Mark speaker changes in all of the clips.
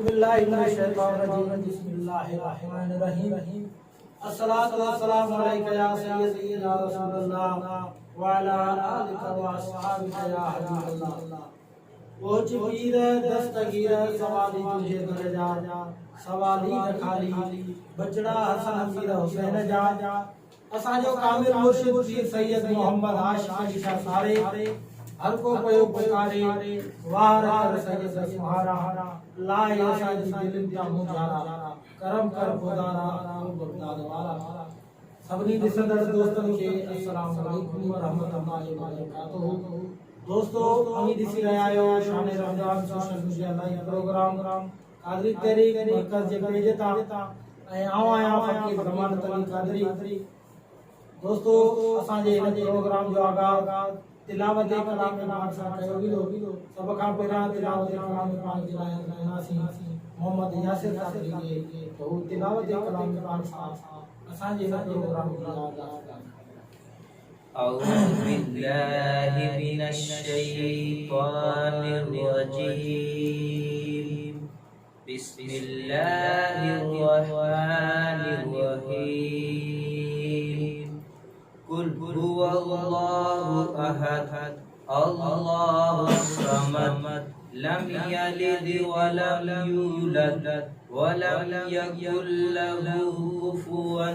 Speaker 1: باللہ من الشیطان الرجیم بسم اللہ الرحمن الرحیم الصلاۃ والسلام علیک یا سیدی یا رسول اللہ وعلی آلک و اصحابک یا حبیب اللہ پوچھ پیر دستگیر سوالی تجھے درجا سوالی نکھالی بچڑا حسن امیر حسین جا اساں جو کامل مرشد پیر سید محمد عاشق علی شاہ سارے ہر کو پیو پکارے وار کر سید سہارا لائے سید دل تا مجارا کرم کر خدارا او برداد والا سبنی دسندر دوستن کے السلام علیکم ورحمۃ اللہ وبرکاتہ دوستو ہمیں دسی رہا ہے Shan Ramzan social media live program Qadri تحریک مرکز جے پیج تا اے آیا فقیر زمان تلی قادری دوستو اساں جے پروگرام جو آغاز تلاوت کلام پاک سان کیو ویندو سب کان پہلا تلاوت کلام پاک جی ناسی محمد یاسر قادری جی تو تلاوت کلام پاک سان اساں جے پروگرام جو آغاز
Speaker 2: اعوذ باللہ من الشیطان الرجیم بسم اللہ الرحمن الرحیم قل هو اللہ احد اللہ الصمد لم یلد ولم یولد ولم یکن له کفوا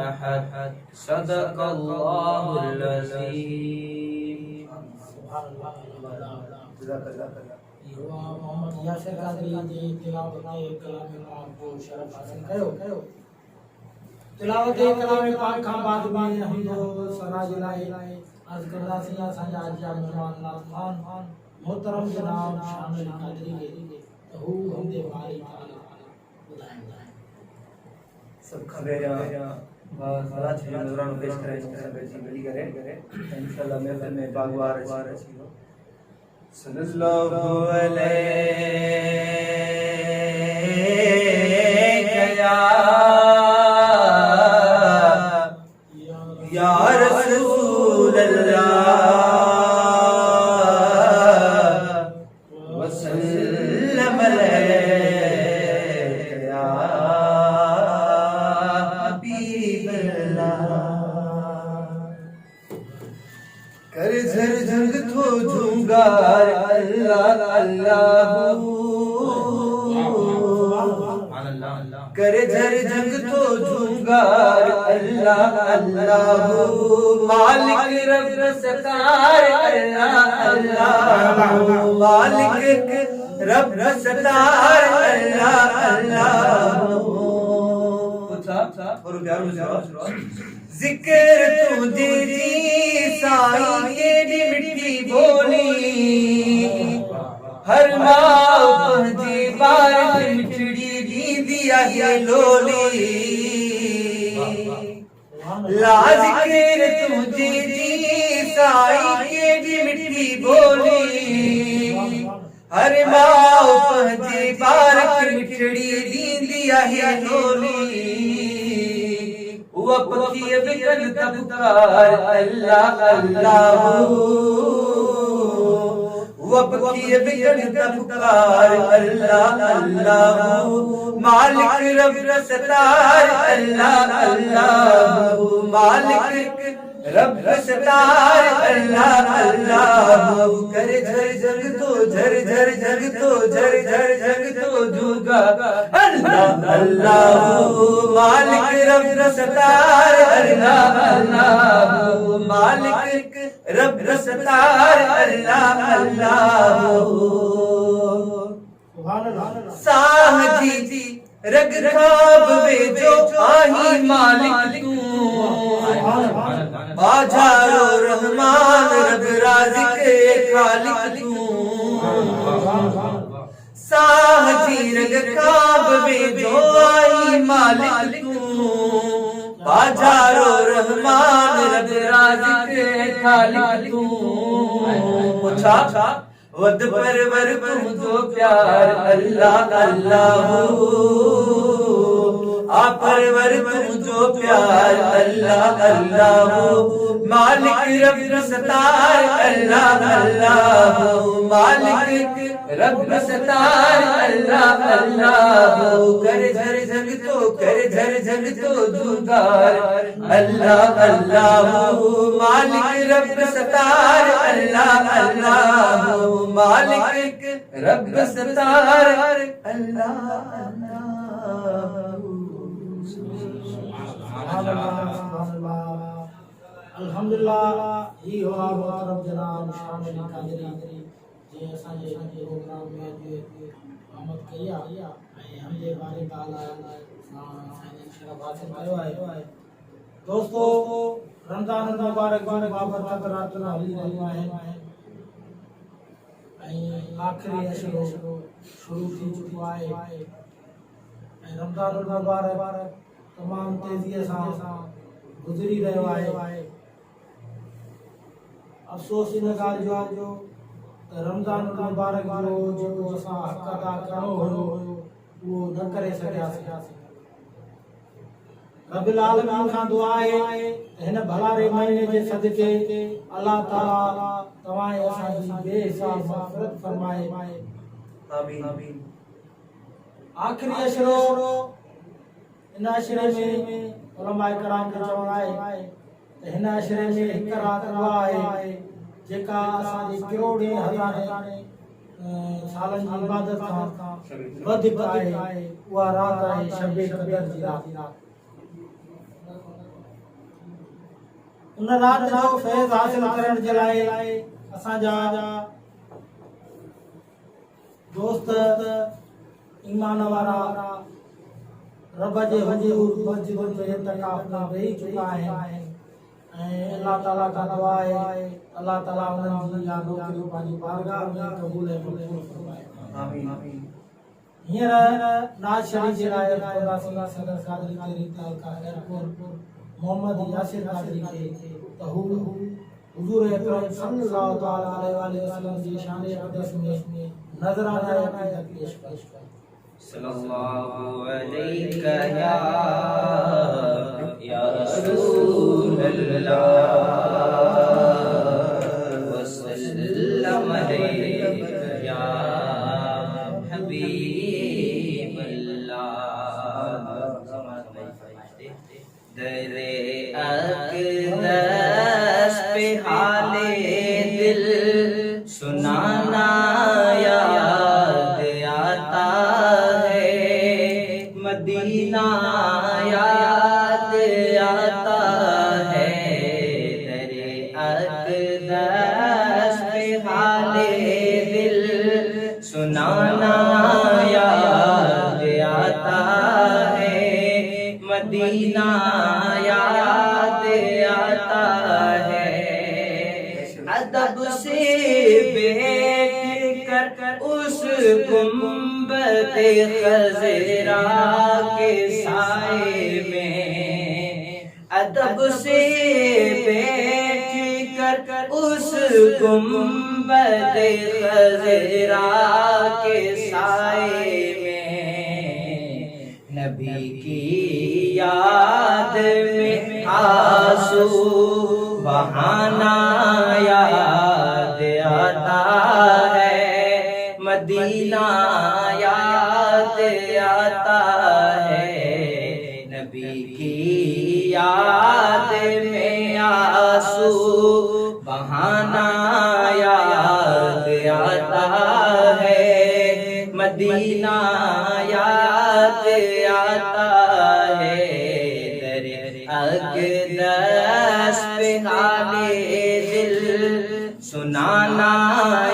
Speaker 2: احد صدق اللہ العظیم
Speaker 1: سبحان اللہ جزاک اللہ محمد یاسر قادری جی تلاوت کلام پاک کو شرف حاصل کیو تلاوت کلام پاک کھان بعد میں حمد و ثنا جلائے عرض کردا سی اساں جا مہمان خان محترم جناب شان علی قادری کے ہو حمد باری تعالی بدائیں
Speaker 3: سب خبریں بڑا چھے دوران پیش کرے اس بلی کرے انشاءاللہ محفل میں باغوار رسی ہو صلی اللہ علیہ یا رسول اللہ وسلم علیہ یا حبیب اللہ کر جھر جھنگ تو جھنگار اللہ اللہ کر جھر جھنگ تو جھنگار اللہ اللہ مالک رب ستار اللہ اللہ مالک رب ستار اللہ اللہ اور پیار مجھے ذکر تجھے جی سائی تیری مٹی بولی ہر ماں پہنچی بارت مٹڑی دی دیا یہ لولی لا ذکر تجھے جی سائی تیری مٹی بولی ہر ماں پہنچی بارت مٹڑی دی دیا یہ لولی وپکی بکن تبکار اللہ اللہ وپکی بکن تبکار اللہ اللہ مالک رب ستار اللہ اللہ مالک رب ستار اللہ اللہ کر جھر جھر تو جھر جھر جھر تو جھر جھر جھر تو جھگا اللہ اللہ مالک رب ستار اللہ اللہ مالک رب ستار اللہ اللہ ساہ جی رگ خواب میں جو آہی مالک باجارو رحمان رب رازق خالق ساہ جی رگ خواب میں جو آئی مالک باجارو رحمان رب رازق خالق پوچھا ود پرور تم تو پیار اللہ اللہ آپ پرور تم جو پیار اللہ اللہ مالک رب ستار اللہ اللہ مالک رب ستار اللہ اللہ کر جھر جھر تو کر جھر جھر تو دودار اللہ اللہ مالک رب ستار اللہ اللہ مالک رب ستار اللہ
Speaker 1: الحمدللہ یہ ہوا محترم جناب شام علی قادری جی اساں جے پروگرام میں آمد کیا ہم یہ بارے تعالی شرف حاصل کیو ہے دوستو رمضان المبارک بابت رات ہلی رہیو ہے آخری اشرو شروع تھی چکو ہے رمضان المبارک تمام تیزی سے گزری رہیو ہے افسوس ان گال جو رمضان المبارک جو اساں حق ادا کرنو ہو وہ نہ کرے سگیاسیں رب العالمین کا دعا ہے ہن بھلارے مہینے کے صدقے اللہ تعالی تمام اساں جی بے حساب مغفرت فرمائے
Speaker 3: آمین آمین
Speaker 1: آخری اشرو ان اشرے میں علماء کرام کے چون ہے ہن اشرے میں ایک رات دعا ہے جیکا اساں جی کروڑیں ہزاریں سالن جی عبادت کا ودھک ہے وہ رات ہے شب قدر جی رات ان رات جو فیض حاصل کرن جے لائے اساں جا دوست ایمان وارا رب جے حضور مسجد میں اعتکاف میں بیٹھ چکا ہے اللہ تعالیٰ کا دعا ہے اللہ تعالیٰ انہوں جی یادوں کے پانی بارگاہ میں قبول مقبول فرمائے
Speaker 3: آمین آمین
Speaker 1: ہیر ناز شریف جلائے خدا صدر قادری تیری تعلقہ ایرپور محمد یاسر قادری کے تہو حضور اکرم صلی اللہ علیہ وسلم کی شان اقدس میں نظرانہ عقیدت پیش کر
Speaker 2: صلی اللہ علیہ یا رسول اللہ وسلم علیہ یا حبیب اللہ در اقدس پہ حال دل سنانا یاد آتا ہے مدینہ یاد آتا ہے در اقدس پہ حال دل سنانا یاد آتا ہے مدینہ یاد آتا ہے ادب سے بیٹھ کر اس گنبد خضرا کے سائے میں ادب سے بیٹھ کر اس گنبد خضرا کے سائے میں نبی کی یاد میں آنسو بہانا یاد آتا ہے مدینہ یاد آتا ہے نبی کی یاد میں آنسو بہانا یاد آتا ہے مدینہ یاد آتا ہے در اقدس پہ حال دل سنانا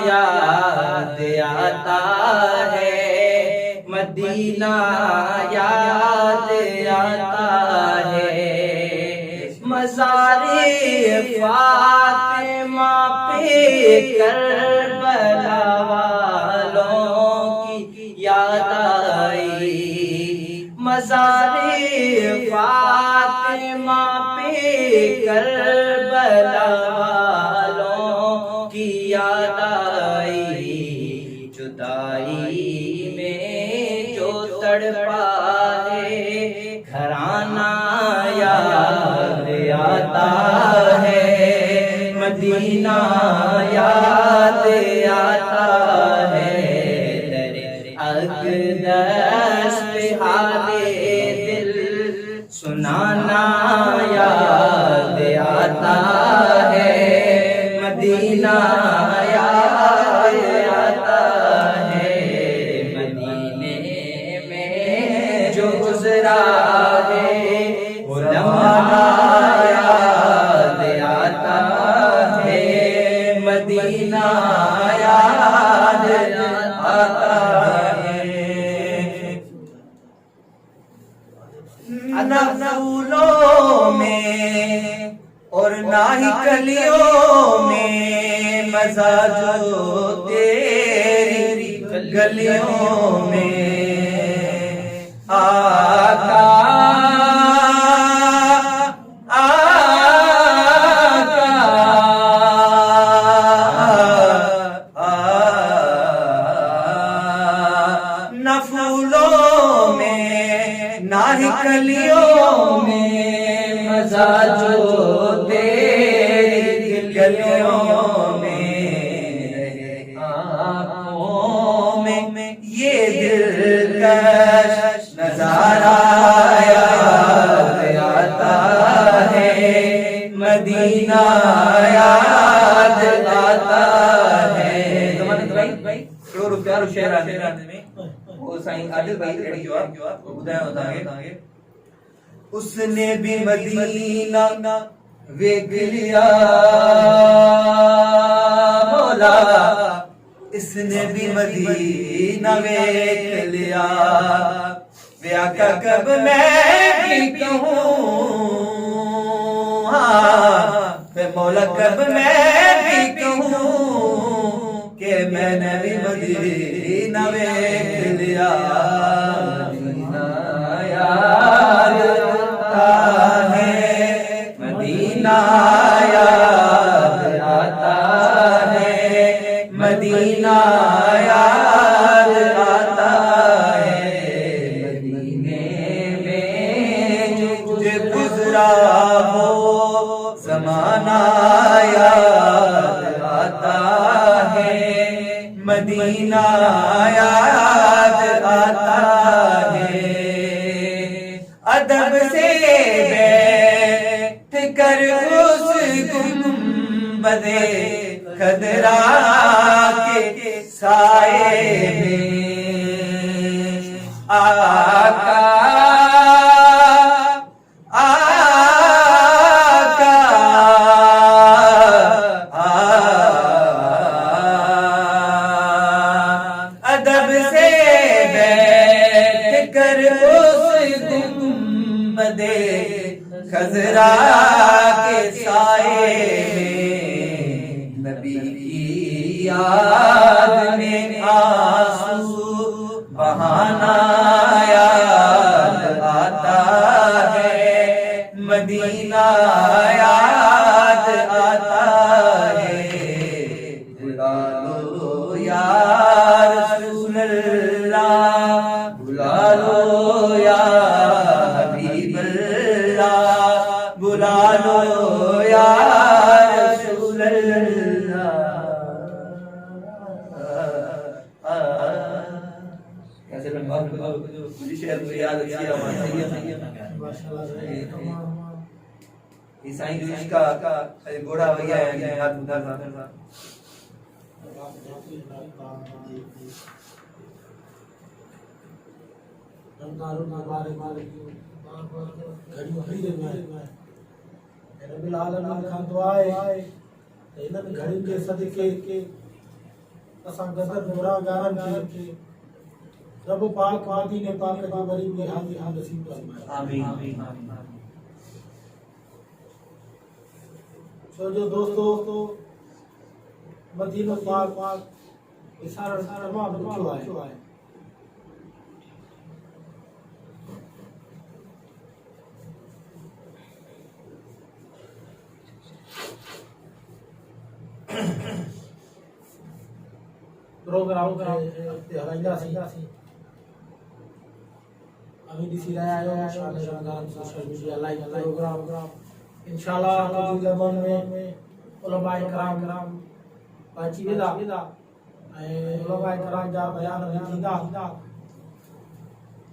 Speaker 2: یاد آتا ہے مدینہ یاد آتا ہے مزار فاطمہ پہ کربلا والوں کی یاد آئی مزار فاطمہ پہ کربلا والوں کی یاد آئی جدائی میں جو تڑپا ہے گھرانہ یاد آتا ہے مدینہ یاد آتا ہے حال دل سنانا یاد آتا ہے، مدینہ یاد آتا ہے، مدینے میں جو گزرا ہے وہ لمحہ یاد آتا ہے، مدینہ یاد آتا ہے۔
Speaker 3: نہ پھولوں میں اور نہ ہی کلیوں میں مزہ جو تیری گلیوں میں آقا نہ پھولوں میں نہ ہی کلیوں میں مزہ جو تیری گلیوں میں رہے آنکھوں میں یہ دلکش نظارہ یاد آتا ہے، مدینہ یاد آتا ہے۔ شور پیارو شہر آنے میں وہ سائیں عادل بھائی ریڈی جواب بدایا ہوتا ہے، اس نے بھی مدینہ ویکھ لیا مولا، اس نے بھی مدینہ ویکھ لیا، وے آقا کب میں بھی کہوں، وے مولا کب میں بھی کہوں کہ میں نے بھی مدینہ ویکھ لیا، مدینہ یاد آتا ہے، مدینہ یاد آتا ہے، مدینہ یاد آتا ہے، مدینے میں جو گزرا ہو زمانہ یاد آتا ہے، مدینہ یاد آتا ہے۔ ادب سے بیٹھ کر اس گنبد خضرا کے سائے میں آقا ادب سے بیٹھ کر اس گنبد خضرا کے سائے میں نبی کی یاد میں آنسو بہانا یاد آتا ہے، مدینہ یاد آتا ہے، بلا لو یا رسول اللہ، بلا لو یا حبیب اللہ، بلا لو یا رسول اللہ۔ کیسے مجھے شہر کو یاد کیا عیسائی جو اس کا گھوڑا وغیرہ ہے ہاتھ اٹھا تھا،
Speaker 1: رب العالمین کھان دعائے انہن گھڑین کے صدقے اساں گزر گناہگارن کے رب پاک مدینے پاک جو وری میں حاضر نصیب فرمائے، آمین۔ سو جو دوستو مدینہ پاک اسارا تمام ڈھو ہے، پروگرام کے ہلائندا سی ابھی ڈسی رہا ہے Shan Ramzan social media live programme انشاءاللہ کچھ زمان میں علماء کرام پاچی ویدا علماء کرام جا بیان تھیندا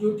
Speaker 1: QT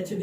Speaker 1: HD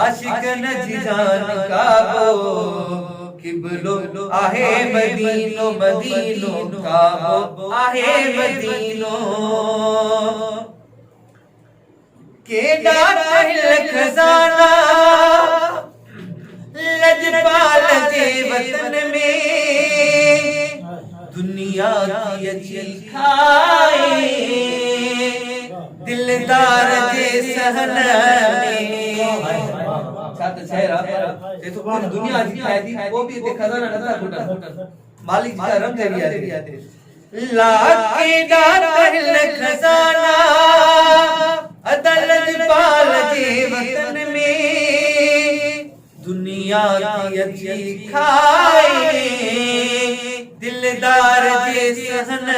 Speaker 3: عاشقن جی جان کعبو قبلو آہے مدینو مدینو کعبو آہے مدینو کیڑا تہل خزانہ لجپال جے وطن میں دنیا کی اچھی کھائے دلدار جے سہن میں ساتھ چہرہ یہ تو پوری دنیا کی کھائے تھی وہ بھی تے خزانہ نہ تھا مالک جی کا رم دے دیا تھے لاکھ تہل خزانہ عدالت پال جے وطن میں دنیا کی اچھی کھائے دلدار جے سہن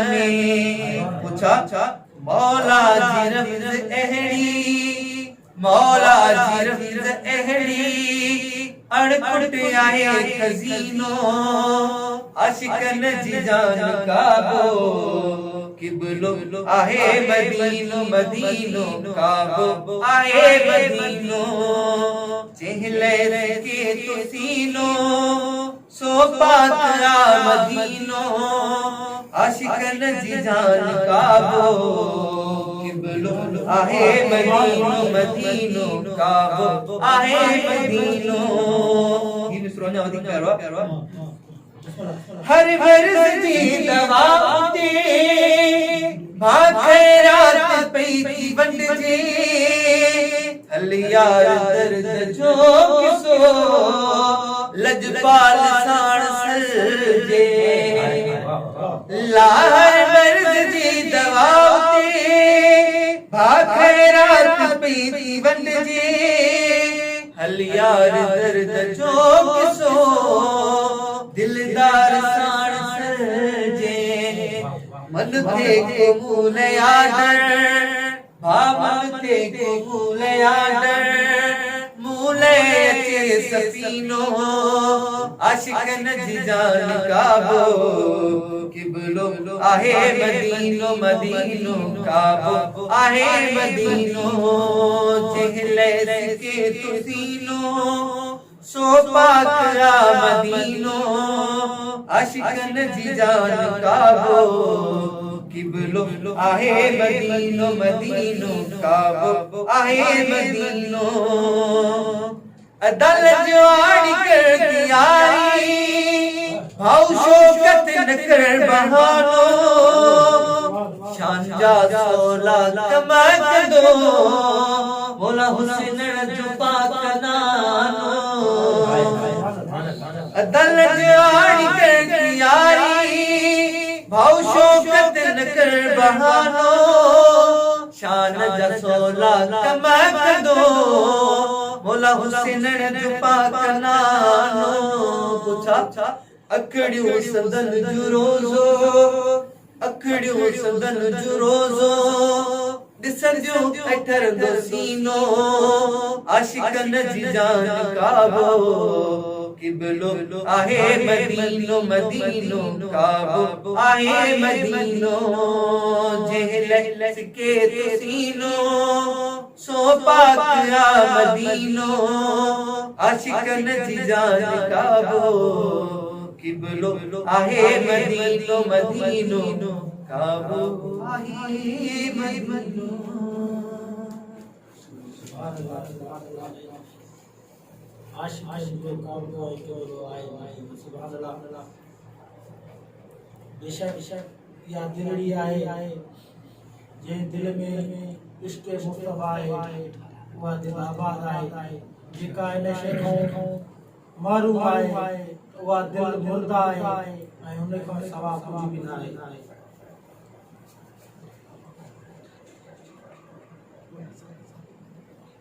Speaker 3: میں پوچھا مولا جی رمز اہڑی مولا جی رمز اہڑی اڑکٹ آئے خزینو عاشقن جی جان کعبو قبلو آہے مدینو مدینو کعبو آہے مدینو چہلے کے تسینو سو پاک مدینو عاشقن جی جان کعبو قبلو آہے مدینو مدینو کعبو آہے مدینو یہ مصرونہ ودی پیاروا ہر برز جی دواتے بھاگ خیرات پیتی بند جے ہلیار درد جو کسو لجپال ساڑ سل جے ہر برز جی دواتے بھاگ خیرات پیتی بند جے ہلیار درد جو کسو دلدار ساڑ سرجے من تے کو مولے آڈر من تے کو مولے آڈر مولے اچے سفینو عاشقن جی جان کعبو قبلو آہے مدینو مدینو کعبو آہے مدینو چہلے سکے تسینو سو پاک مدینو عاشقن جی جان کعبو قبلو آہے مدینو مدینو کعبو آہے مدینو دل جوانی کر دیاری بھاؤ شوکت نکر بہانو شان جا سولا کمک دو مولا حسین جو پاک نانو دل جوانی کر دیاری بھاؤ شوکت نکر بہانو شان جا سولا کمک دو مولا حسین جو پاک نانو پوچھا اکڑیو سندن جو روزو اکڑیو سندن جو روزو دسن جو اٹھر دو سینو عاشقن جی جان کعبو قبلو آہے مدینو مدینو کعبو آہے مدینو جہل سکے تسینو سو پاک مدینو عاشقن جی جان کعبو قبلو آہے مدینو مدینو کعبو آہے مدینو
Speaker 1: عاشقن جو کعبو آئے سبحان اللہ بے شک یا دلڑی آئے جے دل میں عشق مصطفیٰ آئے وہ دل آباد آئے جکا ان شیخوں معروف آئے وہ دل مردہ آئے انہیں کو سوا کچھ بھی نہ آئے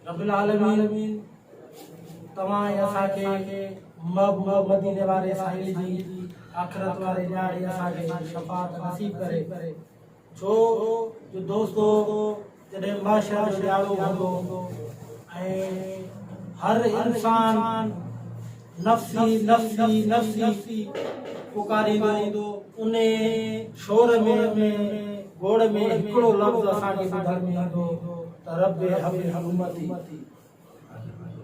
Speaker 1: رب العالمین تمام ایسا کے مدینے والے ساحل جی آخرت والے جاڑی ایسا کے شفاعت نصیب کرے جو دوستو جڑے معاشرہ جاڑو ہندو ہر انسان نفسی نفسی نفسی پکاری دو انہیں شور میں گوڑ میں ہکڑو لفظ اساں کے بدھر میں دو رب حبیب امتی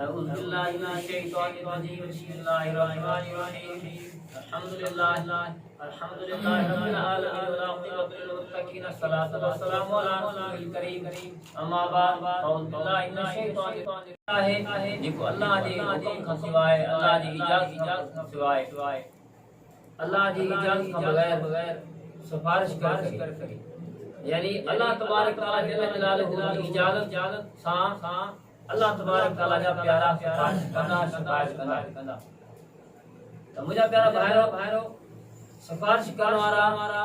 Speaker 4: أعوذ بالله من الشيطان الرجيم بسم الله الرحمن الرحيم الحمد لله رب العالمين والعاقبة للمتقين الصلاة والسلام على رسوله الكريم أما بعد أعوذ بالله من الشيطان الرجيم جيڪو الله جي حڪم کان سواءِ الله جي اجازت کان سواءِ الله جي اجازت کان بغير سفارش کر سگهي یعنی الله تبارک تعالی جل جلاله جي اجازت سان اللہ تبارک تعالی جا پیارا سفارش کندا تو مجھا پیارا بھائرو سفارش کرن وارا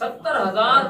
Speaker 4: 70,000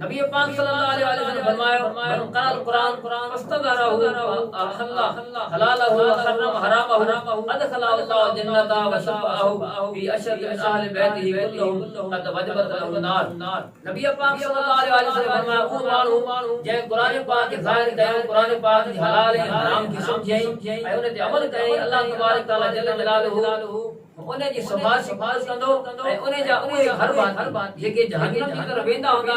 Speaker 4: نبی پاک صلی اللہ علیہ وسلم فرمایا من قرأ القرآن فاستظهره احل حلالہ وحرم حرامہ ادخل اللہ جنتہ وشفعہ فی اشد من اہل بیتہ کلہم قد وجبت لہ النار۔ نبی پاک صلی اللہ علیہ وسلم فرمایا او مانو جے قرآن پاک ظاہر کیو قرآن پاک حلال ہے حرام کی سمجھیں اے ان تے عمل کرے اللہ تبارک تعالی جل جلالہ انہیں جی سباز کندو انہیں جا اوے ہر بات جے جہنم کی طرف ویندا ہوندا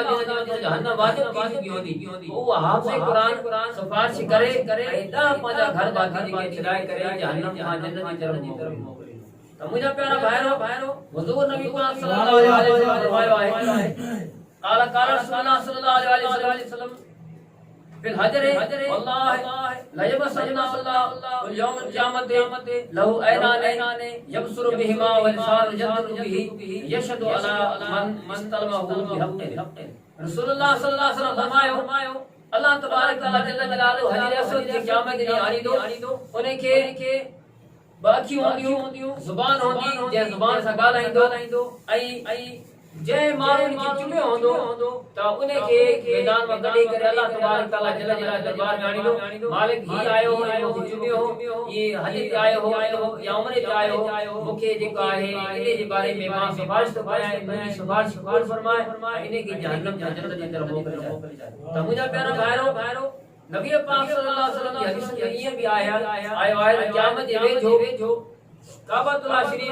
Speaker 4: جن جہنم واجب کی ہوندی او حافظ قرآن سفارش کرے اے دا پنجا گھر باقی جے چلائے کرے جہنم جہاں جنت کی طرف موکلے۔ تو مجھا پیارا بھائیو حضور نبی پاک صلی اللہ علیہ وسلم فرمایا ہے قال رسول اللہ صلی اللہ علیہ وسلم في الحجر والله لا يبصرنا الله واليوم القيامة له عينان يبصر بهما ولسان ينطق به يشهد على من استلمه بحق۔ رسول اللہ صلی اللہ علیہ وسلم فرمایا اللہ تبارک تعالی جل جلالہ حجر اسود کی قیامت دی آنی دو انہیں کے باقی ہوندیوں زبان ہوندی جے زبان سے ڳالهائيندو ۽ جے مارو کی چمے ہوندو تا انہیں کے میدان میں گڈی کرے اللہ تبارک تعالی جل جلالہ دربار میں آنی دو مالک ہی آیو ہو چمے ہو یہ حج آیو ہو یا عمرے آیو ہو مکھے جکا ہے انہیں جے بارے میں ماں سفارش تو پایا ہے سفارش قبول فرمائے انہیں کی جہنم جنت کی طرف موکل جائے۔ تو مجھا پیارا بھائیو نبی پاک صلی اللہ علیہ وسلم کی حدیث میں یہ بھی آیا قیامت دے جو کعبۃ اللہ شریف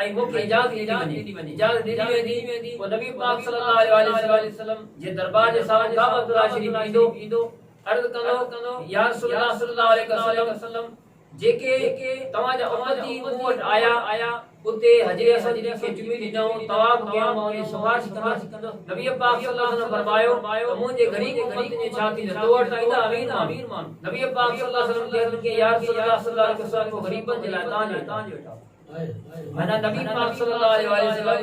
Speaker 4: ای موقع اجازت ڏنی ویندی وہ نبی پاک صلی اللہ علیہ وسلم جے دربار جے سامنے کعبۃ اللہ شریف ایندو عرض کندو یا رسول اللہ صلی اللہ علیہ وسلم جے کے تواں جا امتی وٹ آیا اتے حجر اسود کے چمی ڈنو طواف کیا اور سفارش کندو نبی پاک صلی اللہ علیہ وسلم فرمایا مجھے غریب امت نے چھاتی تو وٹ ایندا امیر مان نبی پاک صلی اللہ علیہ وسلم کہتے کہ یا رسول اللہ صلی اللہ علیہ وسلم کو غریبن دے لائے تاں جو منا نبی پاک صلی اللہ علیہ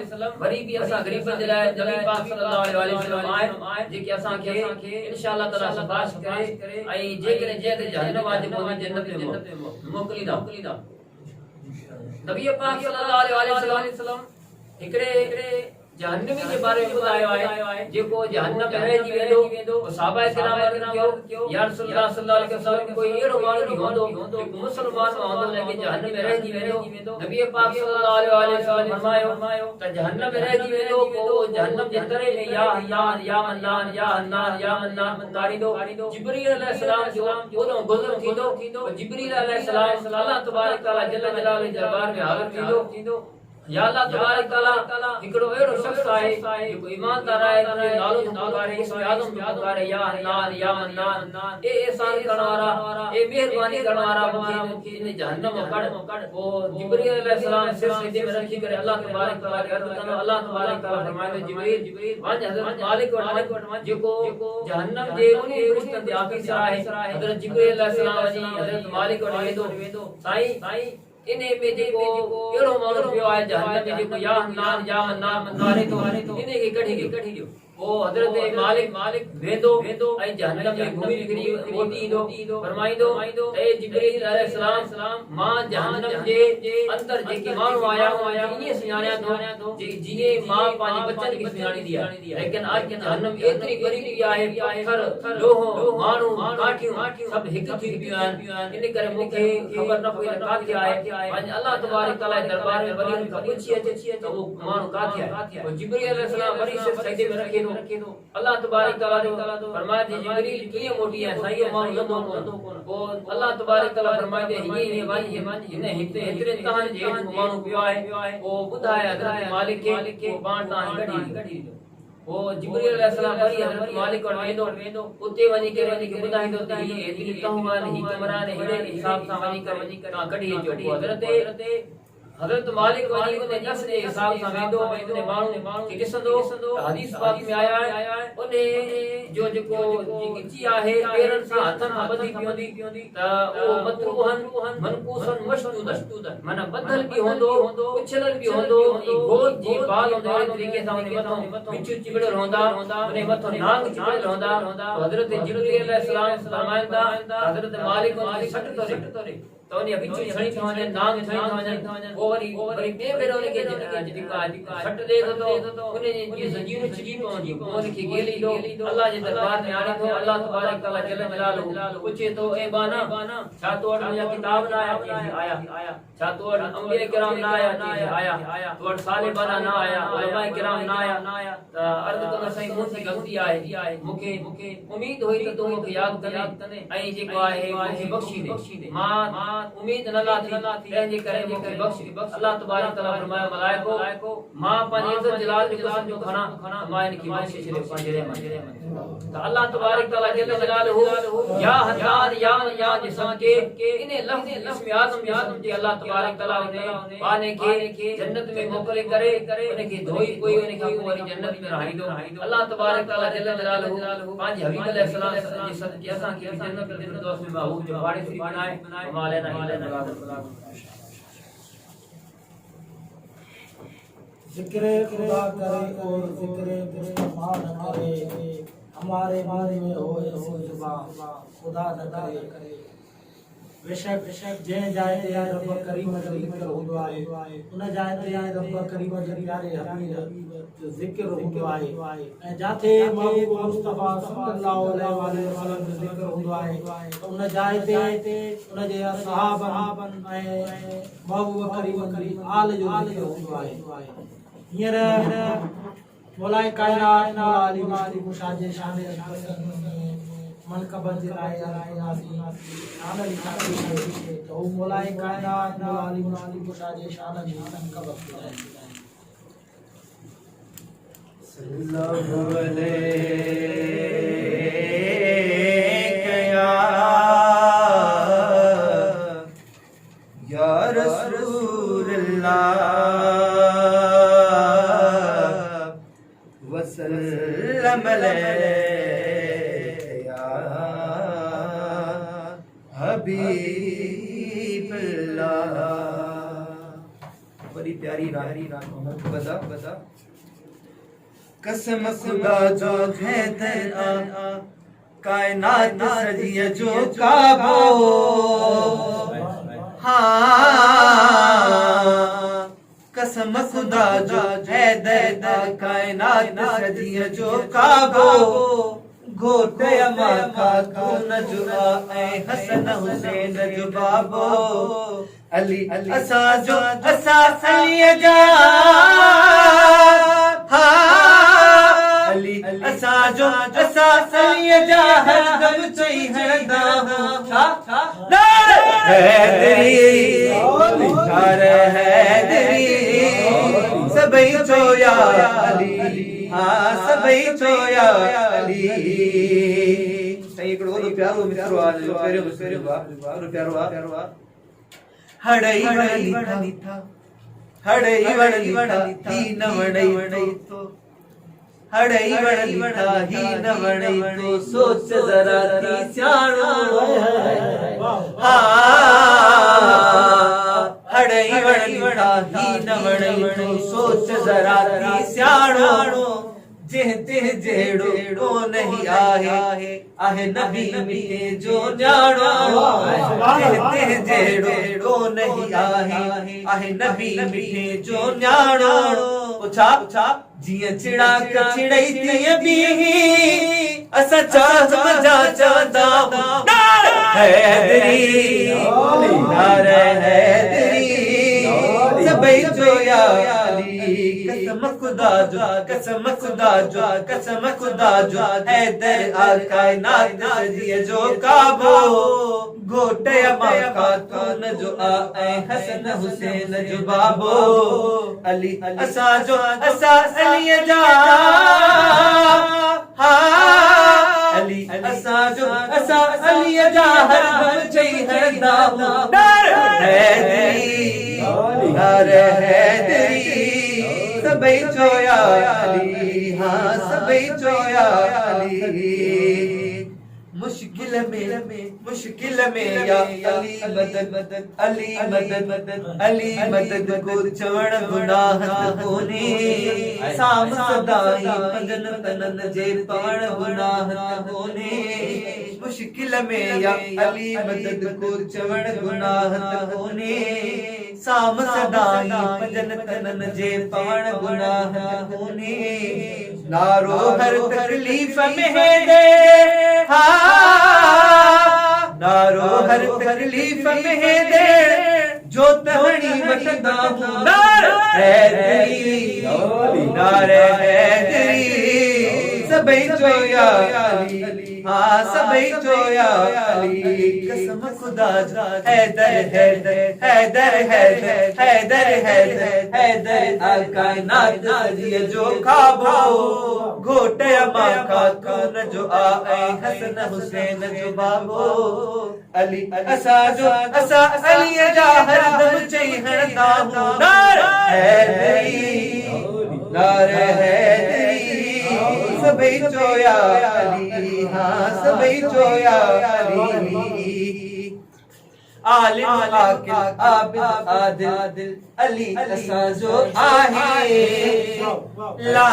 Speaker 4: وسلم وری بھی اسا غریبن دے لائے نبی پاک صلی اللہ علیہ وسلم آئے جے کہ اسا کے انشاءاللہ تعالی سفارش کرے ائی جے کہ جے جہنم واجب ہو جنت میں موکلی دا نبی پاک صلی اللہ علیہ وسلم ہکڑے جہنمی کے بارے میں بتایا ہے جيڪو جهنم میں رہجي ويندو صحابہ کرام کيو یا رسول اللہ صلی اللہ علیہ وسلم کوئی ايڙو ماڻهو ہوندو جو مسلمان ہوندو لیکن جهنم میں رہجي ويندو نبی پاک صلی اللہ علیہ وسلم فرمايو ته جهنم میں رہجي ويندو کو جهنم جي طرح میں یا اللہ یا اللہ یا اللہ یا اللہ متاریندو جبريل علیہ السلام جو اودو گذر ٿيندو جبريل علیہ السلام اللہ تبارک تعالی جل جلالہ دربار میں حاضر ٿيندو یا اللہ تبارک تعالی ہکڑو ايڙو شخص آهي جو ایماندار آهي انهن جو نالو پڪاري اسم آدم پڪاري یا اللہ یا اللہ اے احسان کرڻ والا اے مہرباني کرڻ والا مکھي ان جهنم کڈ وہ جبريل علیہ السلام سر سجدے میں رکھی کرے اللہ تبارک تعالی کے عرض کرو اللہ تبارک تعالی فرمائے جبريل وان حضرت مالک وٹ جيڪو جهنم جي انهي رشتن دي آفيسر آهي حضرت جبريل علیہ السلام جي حضرت مالک وٹ ويندو سائیں انہیں میں جيڪو ايڙو ماڻهو پيو آهي جهنم میں جيڪو یا اللہ یا اللہ مناري تو انہیں کي کڍي ڏيو وہ حضرت مالک ويندو ۽ جهنم میں گھومي پھري موٽي ايندو فرمائيندو اے جبريل علیہ السلام ماں جهنم جي اندر جيڪي ماڻهو آيا انهي سڃاڻيا تو جيئے ماں پنهنجي بچن کي سڃاڻيندي آهي لیکن اڄ جهنم ايتري غريبي آهي پٿر لوهو ماڻهو کاٺيون سڀ هڪ ٿي پيون آهن ان ڪري مونکي خبر نه پئي ڪاٿي آهي اللہ تبارک تعالی دربار میں ولی کا پوچھی اچي تو وہ ماڻهو ڪاٿي آهي وہ جبريل علیہ السلام وری سے سجدے میں رکھے دو اللہ تبارک تعالی فرمائے جبريل کیے موٹی ہے صحیح ماڻهو لندو کو اللہ تبارک تعالی فرمائے یہ وانی نے ہترے تہان جے ماڻهو پيو آهي وہ بدھائے حضرت مالک کے پان تان گڈي وہ جبريل علیہ السلام وری حضرت مالک وٹ ويندو اتے وني کرے بدھائيندو ته یہ اتنی تهوان ہی کمران ہي حساب سان وني کر کڈي جو حضرت مالک ونی نے نفس کے حساب سے ویندو نے مانو کہ ڏسندو حدیث پاک میں آیا ہے انہیں جو گچی ہے پیرن سے ہتھن بدھی پیوندی تا او متروہن منقوسن مشدود منا بدل بھی ہوندو اچھلل بھی ہوندو گود جی بال ہوندو طریقے سے متھو وچ چبڑ ہوندا نے متھو ناگ چبڑ ہوندا حضرت جبرائیل علیہ السلام فرمائندا حضرت مالک ونی سٹ کرے تو نے بچو چھڑی تھانے نام چھڑی تھانے وہ وری بے بے رول کے جکا سٹ دے تو انہیں جی زنجیر چھڑی پوندی کون کی گیلی دو اللہ جے دربار میں آنے تو اللہ تبارک تعالی جل جلالہ پوچھے تو اے بانا چھا تو یا کتاب نہ آیا چھا تو انبیاء کرام نہ آیا تو صالح بنا نہ آیا علماء کرام نہ آیا عرض تو صحیح مون کی غلطی آئے مکے امید ہوئی تو تم کو یاد کرے ائی جے کو ہے مجھے بخشی دے ماں امید نہ تھی اے جے کرے مجھے بخشی اللہ تبارک تعالی فرمایا ملائکو ماں پنج عزت جلال کی قسم جو کھنا ماں ان کی بخشش دے پنجرے میں تو اللہ تبارک تعالی جل جلالہ یا حنان یا جسم کے انہیں لفظ اسم اعظم جے اللہ تبارک تعالی نے پانے کے جنت میں موکل کرے انہیں کی دھوئی کوئی انہیں کی پوری جنت میں رہائی دو اللہ تبارک تعالی جل جلالہ پانچ حبیب علیہ السلام جی صدقے اساں کی جنت کے فردوس میں محبوب جو بڑے سی بنائے مولانا
Speaker 1: ذکر خدا کرے اور ذکر مصطفیٰ نہ کرے ہمارے بارے میں ہوئے ایسی زبان خدا نہ کرے بے شک جن جائے یا رب کریم جو ذکر ہوندو آئے ان جائے تے یا رب کریم جو پیارے حبیب جو ذکر ہوندو آئے جاتے محبوب مصطفیٰ صلی اللہ علیہ وسلم جو ذکر ہوندو آئے ان جائے تے ان جے صحابہ محبوب کریم آل جو ذکر ہوندو آئے یر مولا کائنات مولا علی مشاج شان من کا بندر آئے آسی شان علی تاکہ تو مولا کائنات مولا علی مشاج شان علی من کا بندر آئے
Speaker 2: صلی اللہ علیہ یا رسول اللہ وسلم علیہ یا حبیب اللہ. بڑی پیاری راہ بتا قسم خدا جو ہے تیرا کائنات سجی جو کعبہ قسم خدا جو ہے تیرا کائنات سجی جو کعبہ گھوٹے اما کا تو نجوا اے حسن حسین جو بابو علی اسا جو اسا علی جا علی اسا جو اسا علی جا ہر دم چئی ہے دا حیدری گھر حیدری سبئی چویا علی سبئی چویا علی. سیکڑوں پیارو مترو آج پیارو ہڑائی وڑی تھا ہڑائی وڑی تھا ہی نہ وڑی تو ہڑائی وڑی تھا ہی نہ وڑی تو سوچ ذرا تی سیاڑو ہڑائی وڑی تھا ہی نہ وڑی تو سوچ ذرا تی سیاڑو جہتے جیڑو نہیں آہے نبی میٹے جو جاڑو جہتے جیڑو نہیں آہے نبی میٹے جو جاڑو پوچھا جیاں چڑا کا چڑائی تی ابھی اسا چاہت مجا چاہتا حیدری نار حیدری سبئی جویا علی قسم خدا جو حیدر کائنات سجی جو کعبہ گھوٹے اما خاتون جو آئے حسن حسین جو بابو علی اسا جو اسا علی جا علی اسا جو اسا علی جا ہر دم چئی ہے دا حیدری نار حیدری سبئی چویا علی سبئی چویا علی. مشکل میں یا علی مدد علی مدد علی مدد کو چوڑ گناہت ہونے سام صدائی پگن تنن جے پاڑ گناہت ہونے مشکل میں یا علی مدد کو چوڑ گناہ تکونے سام صدائی پجن تنن جے پوڑ گناہ تکونے نارو ہر تکلیف میں دے نارو ہر تکلیف میں دے جو تہنی وٹدا ہوں نار حیدری نار حیدری سبئی چویا علی ہاں سبئی چویا علی قسم خدا جا حیدر حیدر حیدر حیدر حیدر حیدر حیدر کائنات سجیے جو کھابو گھوٹے ماں خاتون جو آئے حسن حسین جو بابو علی اسا جو اسا علی جا ہر دم چہن دامو نار حیدری نار حیدری سبئی چویا علی ہاں سبئی چویا علی عالم عاقل عابد عادل علی اسا جو آہے لا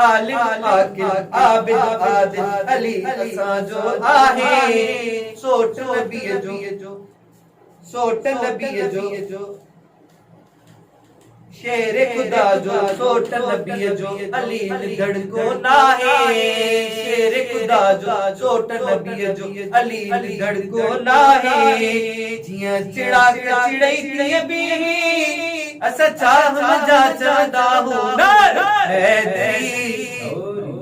Speaker 2: عالم عاقل عابد عادل علی اسا جو آہے سوٹ نبی جو سوٹ نبی جو شیر خدا جو سوٹ نبی جو علی لگڑ کو ناہے شیر خدا جو سوٹ نبی جو علی لگڑ کو ناہے جیاں چڑا چڑائی تھی بھی اسا چاہ جا چاہتا ہوں نار حیدری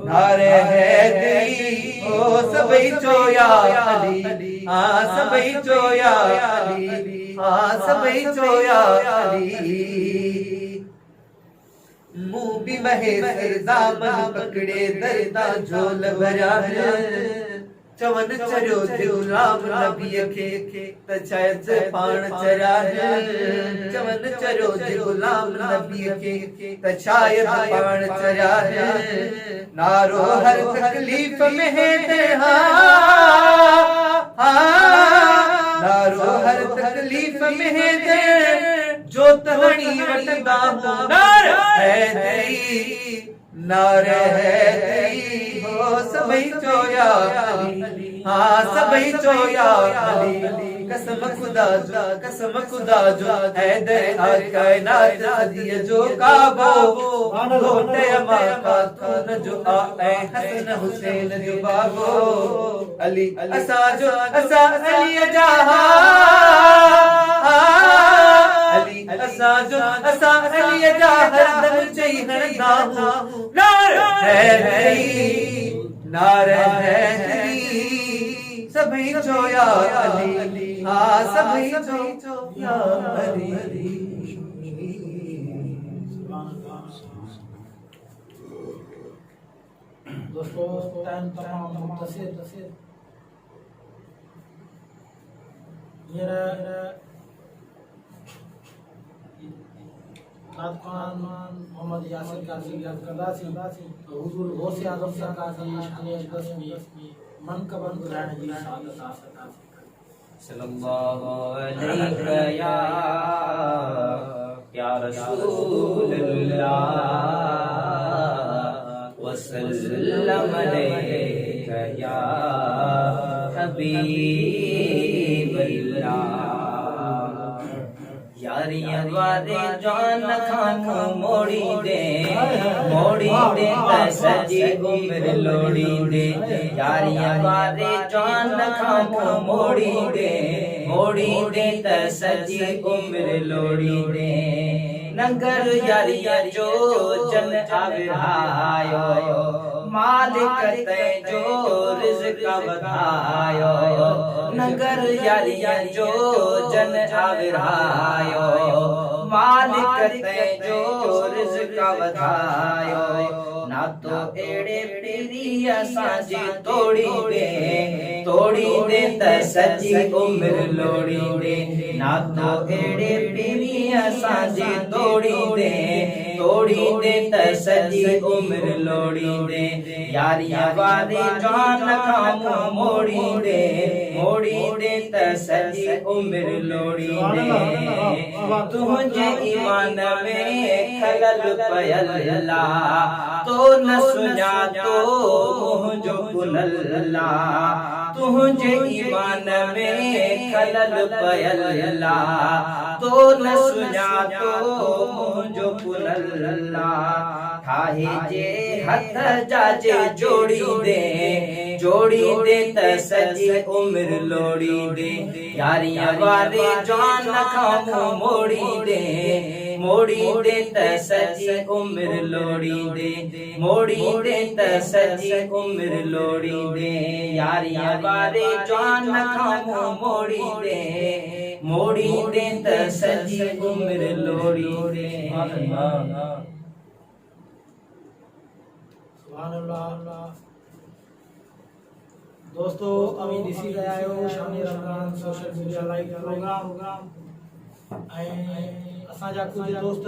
Speaker 2: نار حیدری او سبئی چویا علی ہاں سبئی چویا علی ہاں سبئی چویا علی منہ بھی مہے سر دامن پکڑے دردہ جھول بھرا چون چرو تھے غلام نبی کے تچائت پان چرا چون چرو تھے غلام نبی کے تچائت پان چرا نارو ہر تکلیف میں دے نارو ہر تکلیف میں دے جو تہنی وٹدا ہوں نار حیدری نار حیدری ہو سبئی چویا علی ہاں سبئی چویا علی قسم خدا جو حیدر کائنات سجیے جو کعبو گھوٹے ماں خاتون جو آئے حسن حسین جو بابو علی اسا جو اسا علی جہاں علی اسا جو اسا علی جا ہر دم چہن دامو نار حیدری نار حیدری سبئی چویا علی ہاں سبئی چویا علی
Speaker 1: دوستو ٹائم تمام مختصر میرا خان محمد یاسر قاضی یاد کردا سی حضور غوث اعظم سرکار دی شان قسمی منقبن گزارن جی سعادت حاصل
Speaker 4: صلی اللہ علیہ یا رسول اللہ وسلم علیہ یا حبیب اللہ یاریاں وارے جان کھان موڑی دے تے سجی عمر لوڑی دے یاریاں وارے جان کھان موڑی دے تے سجی عمر لوڑی دے نگر یاریاں جو جن آویرایو مالک تے جو رزق ودھایو نگر یاریاں جو جن آویرایو مالک تے جو رزق ودھایو نہ تو ایڑے پیری اساں جی توڑی دے تے سجی عمر لوڑی دے نہ تو ایڑے پیری اساں جی توڑی دے تے سجی عمر لوڑی دے یاریاں وارے جان کھان موڑی دے تے سجی عمر لوڑی دے
Speaker 2: تجھے ایمان میں خلل پیلا تو نہ سنا تو جو کنلا تجھے ایمان میں خلل پیلا تو نہ سنا تو جو کنلا کھاہے جے ہتھ جاجے جوڑی دے تسجی عمر لوڑی دے یاریاں وارے جان کھامو موڑی دے تسجی عمر لوڑی دے تسجی عمر لوڑی دے یاریاں وارے جان کھامو موڑی دے تسجی عمر لوڑی دے
Speaker 1: سبحان اللہ دوستو ابھی ڈسی رہا ہے شامی رمضان سوشل میڈیا لائیو پروگرام اساں جا کچھ دوست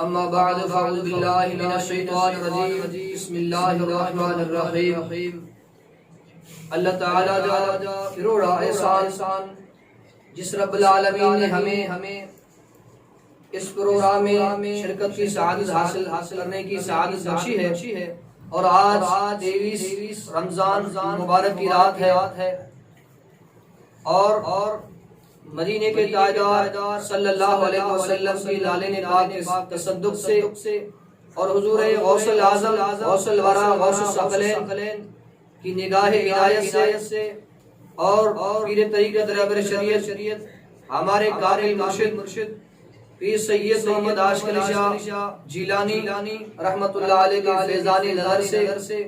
Speaker 5: أما بعد فأعوذ بالله من الشيطان الرجيم بسم الله الرحمن الرحيم اللہ تعالیٰ جا کروڑا احسان جس رب العالمین نے ہمیں اس پروگرام میں شرکت کی سعادت حاصل کرنے کی سعادت بخشی ہے اور آج 23 رمضان مبارک کی رات ہے اور مدینے کے تاجدار صلی اللہ علیہ وسلم کی لالے پاک تصدق سے اور حضور غوث الاعظم غوث الورا غوث الثقلین کی نگاہ عنایت سے اور پیر طریقت رہبر شریعت ہمارے قاری مرشد پیر سید محمد عاشق علی شاہ جیلانی رحمت اللہ علیہ کے فیضانی نظر سے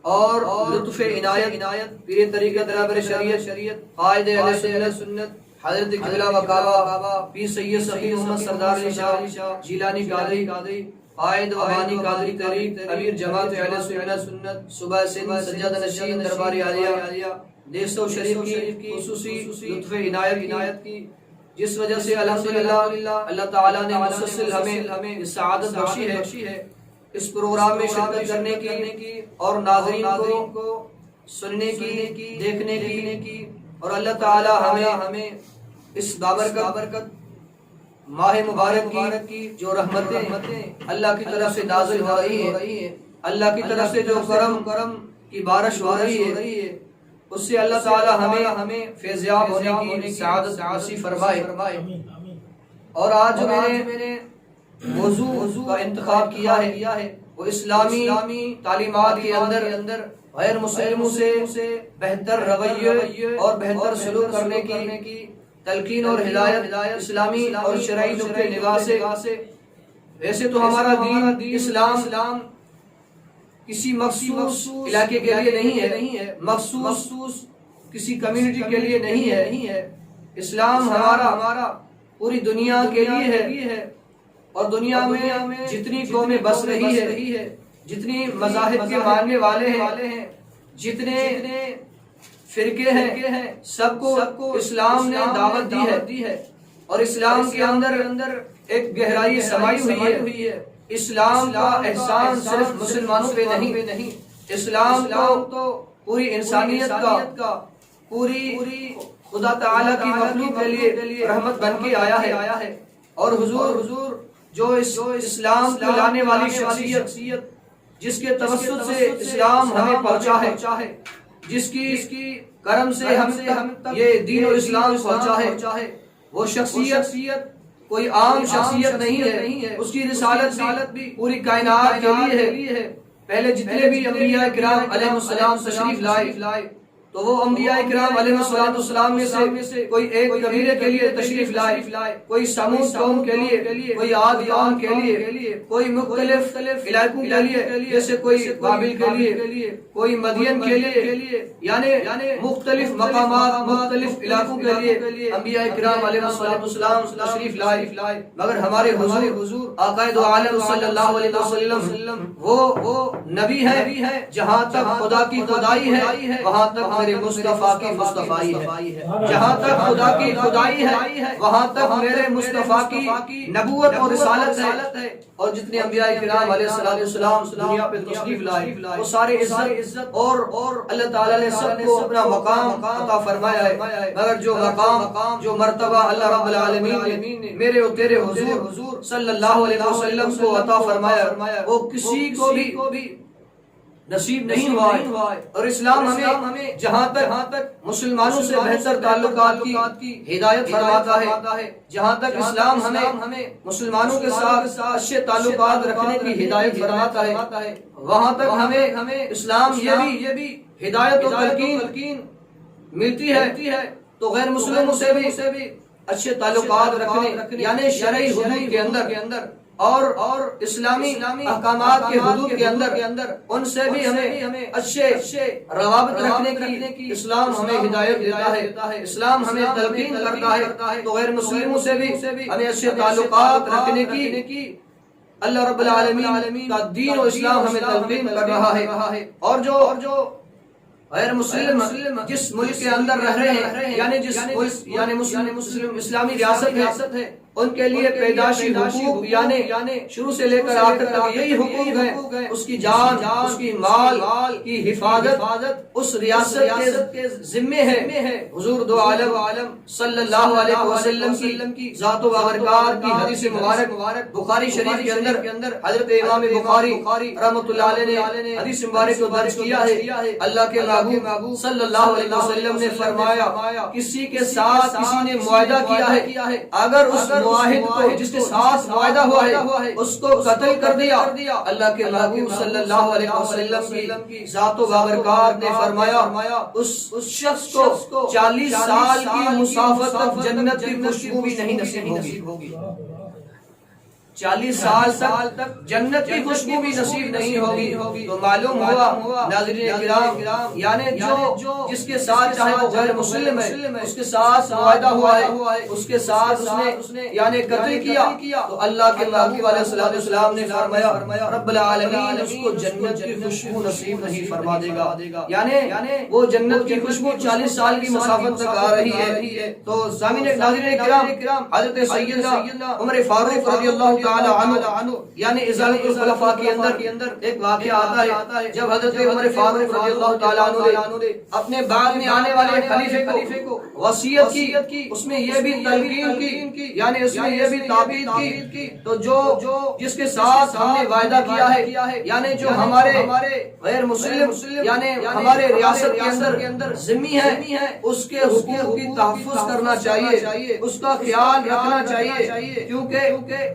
Speaker 5: اور لطف عنایت پیر طریقت رہبر شریعت قائد اہل سنت حضرت قبلہ و کعبہ پیر سید صفی محمد سردار علی شاہ جیلانی قادری قائد و بانی قادری طریق امیر جماعت اہل سنت صبح سندھ سجادہ نشین دربار عالیہ دیسو شریف کی خصوصی لطف عنایت کی جس وجہ سے الحمدللہ اللہ تعالیٰ نے مسلسل ہمیں سعادت بخشی ہے اس پروگرام میں شرکت کرنے کی اور ناظرین کو سننے کی دیکھنے کی اور اللہ تعالیٰ ہمیں اس بابرکت ماہ مبارک کی جو رحمتیں اللہ کی طرف سے نازل ہو رہی ہیں اللہ کی طرف سے جو کرم کی بارش ہو رہی ہے اس سے اللہ تعالیٰ ہمیں فیضیاب ہونے کی سعادت نصیب فرمائے اور آج جو میں نے موضوع کا انتخاب کیا ہے وہ اسلامی تعلیمات کے اندر غیر مسلموں سے بہتر رویے اور بہتر سلوک کرنے کی تلقین اور ہدایت اسلامی اور شرعی نقطہ نگاہ سے ویسے تو ہمارا دین اسلام کسی مخصوص علاقے کے لیے نہیں ہے مخصوص کسی کمیونٹی کے لیے نہیں ہے اسلام ہمارا پوری دنیا کے لیے ہے اور دنیا میں جتنی قومیں بس رہی ہے جتنی مذاہب کے ماننے والے ہیں جتنے فرقے ہیں سب کو اسلام نے دعوت دی ہے اور اسلام کے اندر ایک گہرائی سمائی ہوئی ہے اسلام کا احسان صرف مسلمانوں پہ نہیں اسلام تو پوری انسانیت کا پوری خدا تعالیٰ کی مخلوق کے لیے رحمت بن کے آیا ہے اور حضور جو اسلام کو لانے والی شخصیت جس کے توسط سے اسلام ہمیں پہنچا ہے جس کی کرم سے ہم تک یہ دین و اسلام پہنچا ہے وہ شخصیت کوئی عام شخصیت نہیں ہے اس کی رسالت بھی پوری کائنات کے لیے ہے پہلے جتنے بھی انبیاء کرام علیہ السلام تشریف لائے تو وہ انبیاء کرام علیہ السلام میں سے کوئی ایک قبیلے کے لیے تشریف لائے کوئی سمود قوم کے لیے کوئی عاد قوم کے لیے کوئی مختلف علاقوں کے لیے جیسے کوئی بابل کے لیے کوئی مدین کے لیے یعنی مختلف مقامات مختلف علاقوں کے لیے انبیاء کرام علیہ السلام تشریف لائے مگر ہمارے حضور آقا دو عالم صلی اللہ علیہ وسلم وہ نبی ہے جہاں تک خدا کی خدائی ہے وہاں تک میرے مصطفیٰ کی مصطفیٰ ہے جہاں تک خدا کی خدائی ہے وہاں تک میرے مصطفیٰ کی نبوت اور رسالت ہے اور جتنے انبیاء کرام علیہ السلام دنیا پہ تشریف لائے وہ سارے عزت اور اللہ تعالیٰ نے سب کو اپنا مقام عطا فرمایا ہے مگر جو مقام جو مرتبہ اللہ رب العالمین نے میرے اور تیرے حضور صلی اللہ علیہ وسلم کو عطا فرمایا وہ کسی کو بھی نصیب نہیں ہوا ہے اور اسلام ہمیں جہاں تک مسلمانوں سے بہتر تعلقات کی ہدایت فرماتا ہے جہاں تک اسلام ہمیں مسلمانوں کے ساتھ اچھے تعلقات رکھنے کی ہدایت فرماتا ہے وہاں تک ہمیں اسلام یہ بھی ہدایت و تلقین ملتی ہے تو غیر مسلموں سے بھی اچھے تعلقات رکھنے یعنی شرعی حدود کے اندر اور اسلامی احکامات کے حدود کے اندر ان سے بھی ہمیں اچھے روابط رکھنے کی اسلام ہمیں ہدایت دیتا ہے اسلام ہمیں تلقین کرتا ہے تو غیر مسلموں سے بھی ہمیں اچھے تعلقات رکھنے کی اللہ رب العالمین کا دین و اسلام ہمیں تلقین کر رہا ہے اور جو غیر مسلم جس ملک کے اندر رہ رہے ہیں یعنی مسلم اسلامی ریاست ہے ان کے لیے پیدائشی حقوق یعنی شروع سے لے کر آخر تک یہی حقوق ہیں، اس کی جان، اس کی مال کی حفاظت اس ریاست کے ذمے ہے۔ حضور دو عالم صلی اللہ علیہ وسلم کی ذات و برکات کی حدیث مبارک بخاری شریف کے اندر حضرت امام بخاری رحمۃ اللہ علیہ نے حدیث مبارک کو درج کیا ہے۔ اللہ کے محبوب صلی اللہ علیہ وسلم نے فرمایا کسی کے ساتھ کسی نے معاہدہ کیا ہے، اگر اس معاہد کو جس کے ساتھ معاہدہ ہوا ہے اس کو قتل کر دیا، اللہ کے محبوب صلی اللہ علیہ وسلم کی ذات و بابرکات نے فرمایا اس شخص کو 40 سال کی مسافت تک جنت کی خوشبو بھی نہیں نصیب ہوگی۔ 40 سال تک جنت کی خوشبو بھی نصیب نہیں ہوگی۔ تو معلوم ہوا ناظرین کرام، یعنی جو جس کے ساتھ چاہے وہ غیر مسلم ہے، اس کے ساتھ معاہدہ ہوا ہے، اس کے ساتھ اس نے یعنی قتل کیا، تو اللہ کے محبوب علیہ الصلوۃ والسلام نے فرمایا رب العالمین اس کو جنت کی خوشبو نصیب نہیں فرما دے گا، یعنی وہ جنت کی خوشبو 40 سال کی مسافت تک آ رہی ہے۔ تو ناظرین کرام، حضرت سیدنا عمر فاروق رضی اللہ تعالی عنہ یعنی ازالت الخلفاء کے اندر ایک واقعہ آتا ہے، جب حضرت عمر فاروق رضی اللہ تعالی عنہ نے اپنے بعد میں آنے والے خلیفے کو وصیت کی، اس میں یہ بھی تلقین کی، یعنی اس میں یہ بھی تاکید کی، تو جو جس کے ساتھ ہم نے وعدہ کیا ہے، یعنی جو ہمارے غیر مسلم یعنی ہمارے ریاست کے اندر ذمہ ہے، اس کے حقوق کی تحفظ کرنا چاہیے، اس کا خیال رکھنا چاہیے، کیونکہ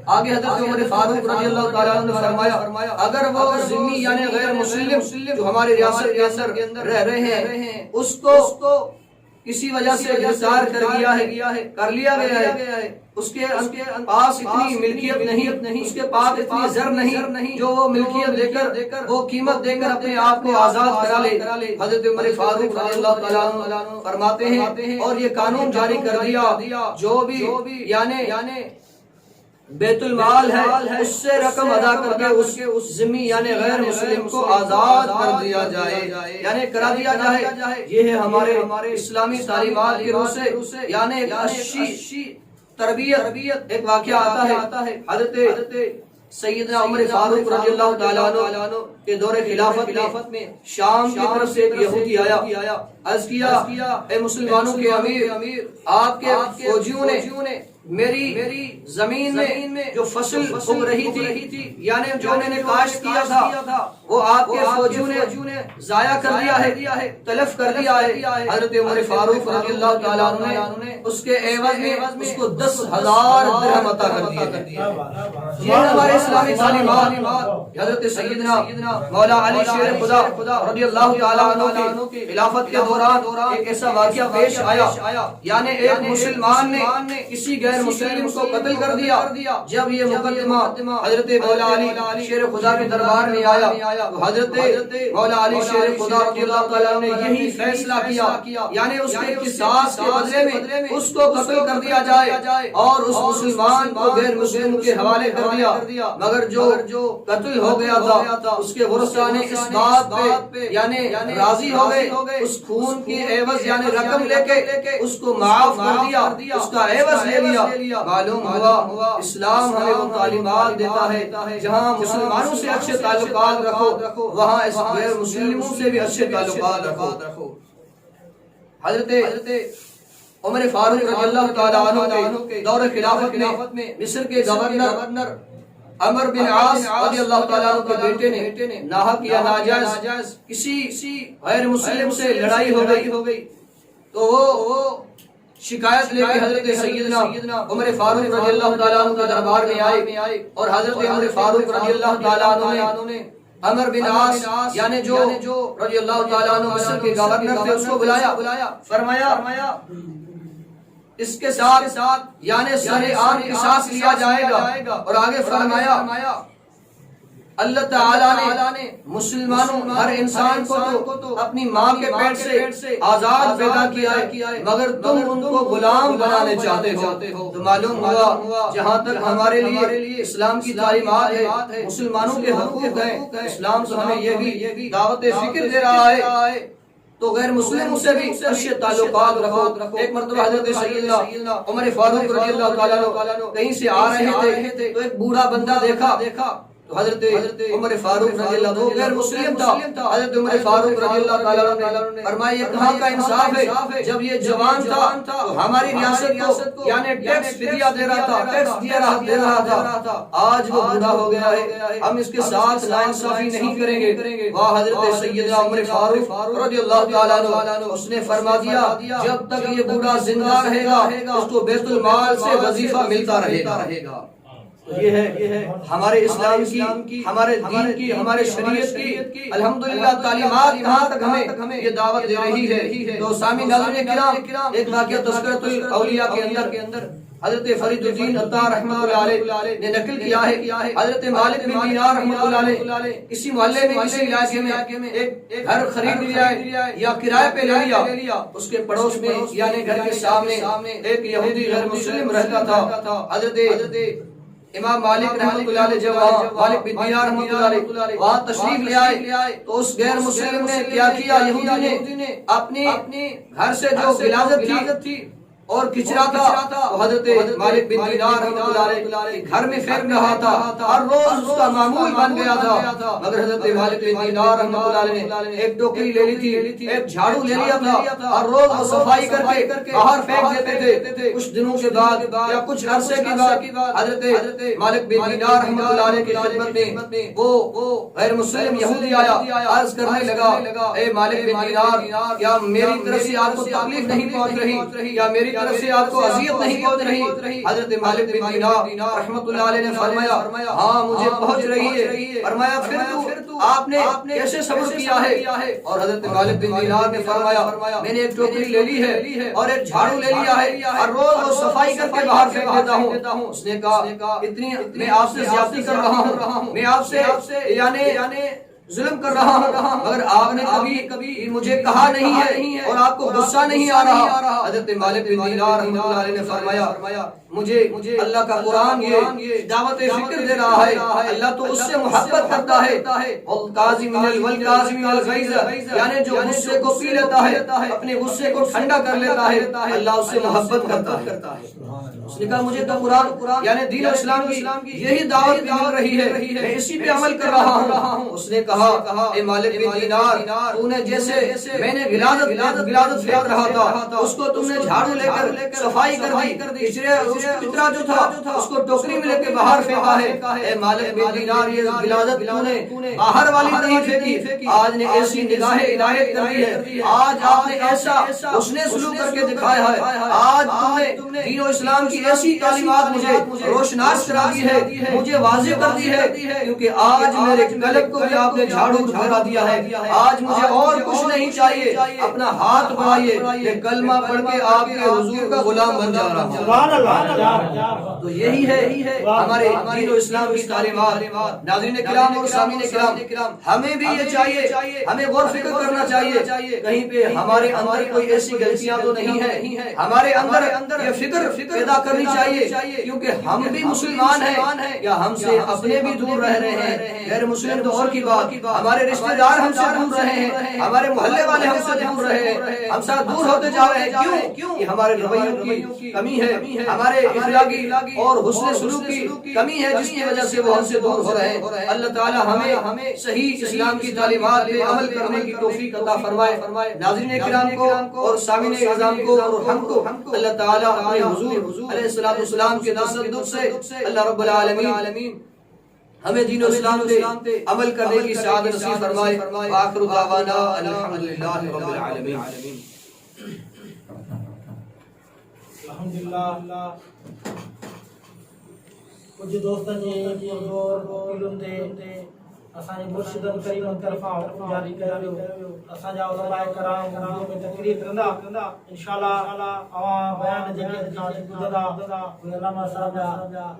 Speaker 5: آگے حضرت عمر فاروق رضی اللہ تعالیٰ عنہ نے فرمایا اگر وہ ذمہ یعنی غیر مسلم جو ہماری ریاست کے اندر رہ رہے ہیں اس کو کسی وجہ سے گرفتار کر لیا گیا ہے، اس کے پاس اتنی ملکیت نہیں، اس کے پاس اتنی زر نہیں جو وہ ملکیت دے کر وہ قیمت دے کر اپنے آپ کو آزاد کرا لے، حضرت عمر فاروق رضی اللہ تعالیٰ عنہ فرماتے ہیں اور یہ قانون جاری کر دیا جو بھی یعنی بیت المال ہے اس سے رقم ادا کر کے اس ذمہ یعنی غیر مسلم کو آزاد کر دیا جائے، یعنی کرا دیا جائے۔ یہ ہے ہمارے اسلامی تعلیمات کی روح سے یعنی اچھی تربیت۔ ایک واقعہ آتا ہے حضرت سیدنا عمر فاروق رضی اللہ تعالیٰ عنہ کے دور خلافت میں شام کی طرف سے ایک یہودی آیا، عرض کیا اے مسلمانوں کے امیر، آپ کے فوجیوں نے میری زمین میں جو فصل اگ رہی تھی یعنی جو میں نے کاشت کیا تھا وہ آپ کے فوجیوں نے ضائع کر دیا ہے، تلف کر دیا ہے۔ حضرت عمر فاروق رضی اللہ تعالیٰ عنہ نے اس کے عوض میں اس کو 10,000 درہم عطا کر دیا۔ یہ ہمارے اسلامی تعلیمات۔ حضرت سیدنا مولا علی شیر خدا رضی اللہ تعالیٰ عنہ کی خلافت کے دوران ایک ایسا واقعہ پیش آیا، یعنی ایک مسلمان نے کسی غیر مسلم کو قتل کر دیا۔ جب یہ مقدمہ حضرت مولا علی شیر خدا کے دربار میں آیا تو حضرت مولا علی شیر خدا رضی اللہ تعالیٰ نے یہی فیصلہ کیا، یعنی اس کے قصاص کے بدلے میں اس کو قتل کر دیا جائے اور اس مسلمان کو غیر مسلم کے حوالے کر دیا، مگر جو قتل ہو گیا تھا اس کے ورثاء نے اس بات پہ یعنی راضی ہو گئے، اس خون کی عوض یعنی رقم لے کے اس کو معاف کر دیا، اس کا عوض لے لیا۔ معلوم ہوا اسلام ہمیں وہ تعلیمات دیتا ہے جہاں مسلمانوں سے اچھے تعلقات رکھو، وہاں اس غیر مسلموں سے بھی اچھے تعلقات رکھو۔ حضرت عمر فاروق رضی اللہ تعالیٰ عنہ کے دور خلافت میں مصر کے گورنر عمر بن عاص رضی اللہ تعالیٰ عنہ کے بیٹے نے ناحق یا ناجائز کسی غیر مسلم سے لڑائی ہو گئی، تو وہ شکایت لے کے حضرت سیدنا عمر فاروق رضی اللہ تعالیٰ عنہ کے دربار میں آئے اور حضرت عمر فاروق رضی اللہ تعالیٰ عنہ نے عمر بن عاص یعنی جو رضی اللہ تعالیٰ عنہ مصر کے گورنر تھے اس کو بلایا، فرمایا اس کے ساتھ یعنی سر عام قصاص لیا جائے گا، اور آگے فرمایا اللہ تعالیٰ نے مسلمانوں ہر انسان کو تو اپنی ماں کے پیٹ سے آزاد پیدا کیا ہے، مگر تم ان کو غلام بنانے چاہتے ہو۔ تو معلوم ہوا جہاں تک ہمارے لیے اسلام کی تعلیمات ہے، مسلمانوں کے حقوق ہیں، اسلام سے ہمیں یہ بھی دعوت فکر دے رہا ہے۔ تو غیر مسلم سے بھی اچھے تعلقات رکھو. ایک مرتبہ حضرت سیدنا عمر فاروق رضی اللہ تعالیٰ عنہ کہیں سے آ رہے تھے تو ایک بوڑھا بندہ دیکھا تو حضرت عمر فاروق رضی اللہ عنہ غیر مسلم تھا. حضرت عمر فاروق رضی اللہ تعالیٰ عنہ نے فرمایا یہ کہاں کا انصاف ہے؟ جب یہ جوان تھا تو ہماری ریاست کو یعنی ٹیکس فدیہ دے رہا تھا، ٹیکس دے رہا تھا. آج وہ بوڑھا ہو گیا ہے، ہم اس کے ساتھ ناانصافی نہیں کریں گے. واہ حضرت سیدنا عمر فاروق رضی اللہ تعالیٰ عنہ، اس نے فرما دیا جب تک یہ بوڑھا زندہ رہے گا اس کو بیت المال سے وظیفہ ملتا رہے گا. یہ ہے ہمارے اسلام کی، ہمارے دین کی، ہمارے شریعت کی الحمدللہ تعلیمات کہاں تک ہمیں یہ دعوت دے رہی ہے. تو سامعین ناظرین کرام، ایک واقعہ تذکرۃ الاولیاء کے اندر حضرت فرید الدین عطار رحمۃ اللہ علیہ نے نقل کیا ہے. حضرت مالک بن دینار رحمۃ اللہ علیہ کسی محلے میں، کسی علاقے میں ایک گھر خرید لیا یا کرائے پہ لے لیا. اس کے پڑوس میں یعنی گھر کے سامنے ایک یہودی غیر مسلم رہتا تھا. حضرت امام مالک رحمۃ اللہ علیہ جب مالک بن دینار رحمۃ اللہ علیہ وہاں تشریف لے آئے تو اس غیر مسلم نے کیا کیا، یہودی نے اپنی گھر سے جو غلاظت تھی اور کچرا تھا تو حضرت مالک بن دینار رحمۃ اللہ علیہ گھر میں پھینک رہا تھا. ہر روز اس کا معمول بن گیا تھا. مگر حضرت مالک بن دینار رحمۃ اللہ علیہ نے ایک ٹوکری لے لی تھی، ایک جھاڑو لے لیا تھا. ہر روز وہ صفائی کر کے باہر پھینک دیتے تھے. کچھ دنوں کے بعد یا کچھ عرصے کے بعد حضرت مالک بن دینار رحمۃ اللہ علیہ کی خدمت میں وہ غیر مسلم یہودی آیا. عرض کرنے لگا اے مالک بن دینار، کیا میری طرف سے آپ کو تکلیف نہیں پہنچ رہی یا میری طرف سے آپ کو اذیت نہیں پہنچ رہی؟ حضرت مالک بن دینار رحمۃ اللہ علیہ نے فرمایا ہاں مجھے پہنچ رہی ہے. فرمایا پھر آپ نے کیسے صبر کیا ہے؟ اور حضرت مالک بن دینار نے فرمایا میں نے ایک ٹوکری لے لی ہے اور ایک جھاڑو لے لیا ہے، ہر روز وہ صفائی کر کے باہر پھینک دیتا ہوں. اس نے کہا اتنی میں آپ سے زیادتی کر رہا ہوں، میں آپ سے یعنی ظلم کر رہا ہوں، مگر آپ نے کبھی مجھے کہا نہیں ہے اور آپ کو غصہ نہیں آ رہا. حضرت مالک بن دینار رحمۃ اللہ علیہ نے فرمایا مجھے اللہ کا قرآن یہ دعوت فکر دے رہا ہے. اللہ تو اس سے محبت کرتا ہے. والکاظمین الغیظ، یعنی جو غصے کو پی لیتا ہے، اپنے غصے کو ٹھنڈا کر لیتا ہے، اللہ اس سے محبت کرتا ہے. اس نے کہا مجھے تو قرآن یعنی دین اسلام کی یہی دعوت مل رہی ہے، میں اسی پہ عمل کر رہا ہوں. اس نے کہا اے مالک بن دینار، تو نے جیسے میں نے غلاظت پھینک رہا تھا اس کو تم نے جھاڑو لے کر صفائی کر دی، کچرا جو تھا اس کو ٹوکری میں لے کے باہر پھینکا ہے. اے مالک بن دینار یہ غلاظت تو نے باہر والی نہیں پھینکی، آج نے ایسی نگاہ عنایت کر دی ہے، آج آپ نے ایسا اس نے سلوک کر کے دکھایا ہے. آج تم نے دین و اسلام کی ایسی تعلیمات مجھے روشناس کرا دی ہے، مجھے واضح کر دی ہے، کیونکہ آج میرے قلب کو بھی آپ نے جھاڑو ٹھہرا دیا ہے. آج مجھے اور کچھ نہیں چاہیے، اپنا ہاتھ بڑھائیے، میں کلمہ پڑھ کے آپ کے حضور کا غلام بن جا رہا ہوں.
Speaker 1: سبحان اللہ.
Speaker 5: تو یہی ہے ہمارے دین و اسلام کی تعلیمات. ناظرین کرام اور سامعین کرام، ہمیں بھی یہ چاہیے، ہمیں غور فکر کرنا چاہیے کہیں پہ ہمارے اندر کوئی ایسی غلطیاں تو نہیں ہے. ہمارے اندر یہ فکر پیدا کرنی چاہیے کیونکہ ہم بھی مسلمان ہیں یا ہم سے اپنے بھی دور رہ رہے ہیں. غیر مسلم تو اور کی بات، ہمارے رشتہ دار ہم سے دور رہے ہیں، ہمارے محلے والے ہم سے دور رہے ہیں، ہم سے دور ہوتے جا رہے ہیں. کیوں؟ یہ ہمارے رویوں کی کمی ہے، ہمارے اخلاقی اور حسن سلوک کی کمی ہے جس کی وجہ سے وہ ہم سے دور ہو رہے ہیں. اللہ تعالی ہمیں صحیح اسلام کی تعلیمات پہ عمل کرنے کی توفیق عطا فرمائے. ناظرین کرام کو اور سامعین اعظام کو اور ہم کو اللہ تعالی اپنے حضور علیہ الصلوۃ والسلام کے تصدق سے اللہ رب العالمین ہمیں دین و اسلام پہ عمل کرنے کی سعادت نصیب فرمائے. آخر دعوانا الحمدللہ رب العالمین.
Speaker 1: الحمدللہ. کچھ دوستان جی حضور علم تے اساں مرشدن کریم طرفاں حکم جاری کریو، اساں جا علماء کرام اردو میں تقریر کندا انشاءاللہ. اوان بیان جگہ گزرا علماء صاحب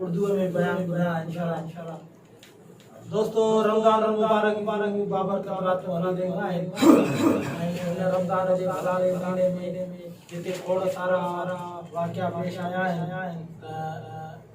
Speaker 1: اردو میں بیان کرنا انشاءاللہ. دوستو رمضان مبارک بابرکت رات ہلیندے آهن. رمضان جي حلال مهينے میں جتي تھوڑا سارا واقعہ پیش آیا ہے،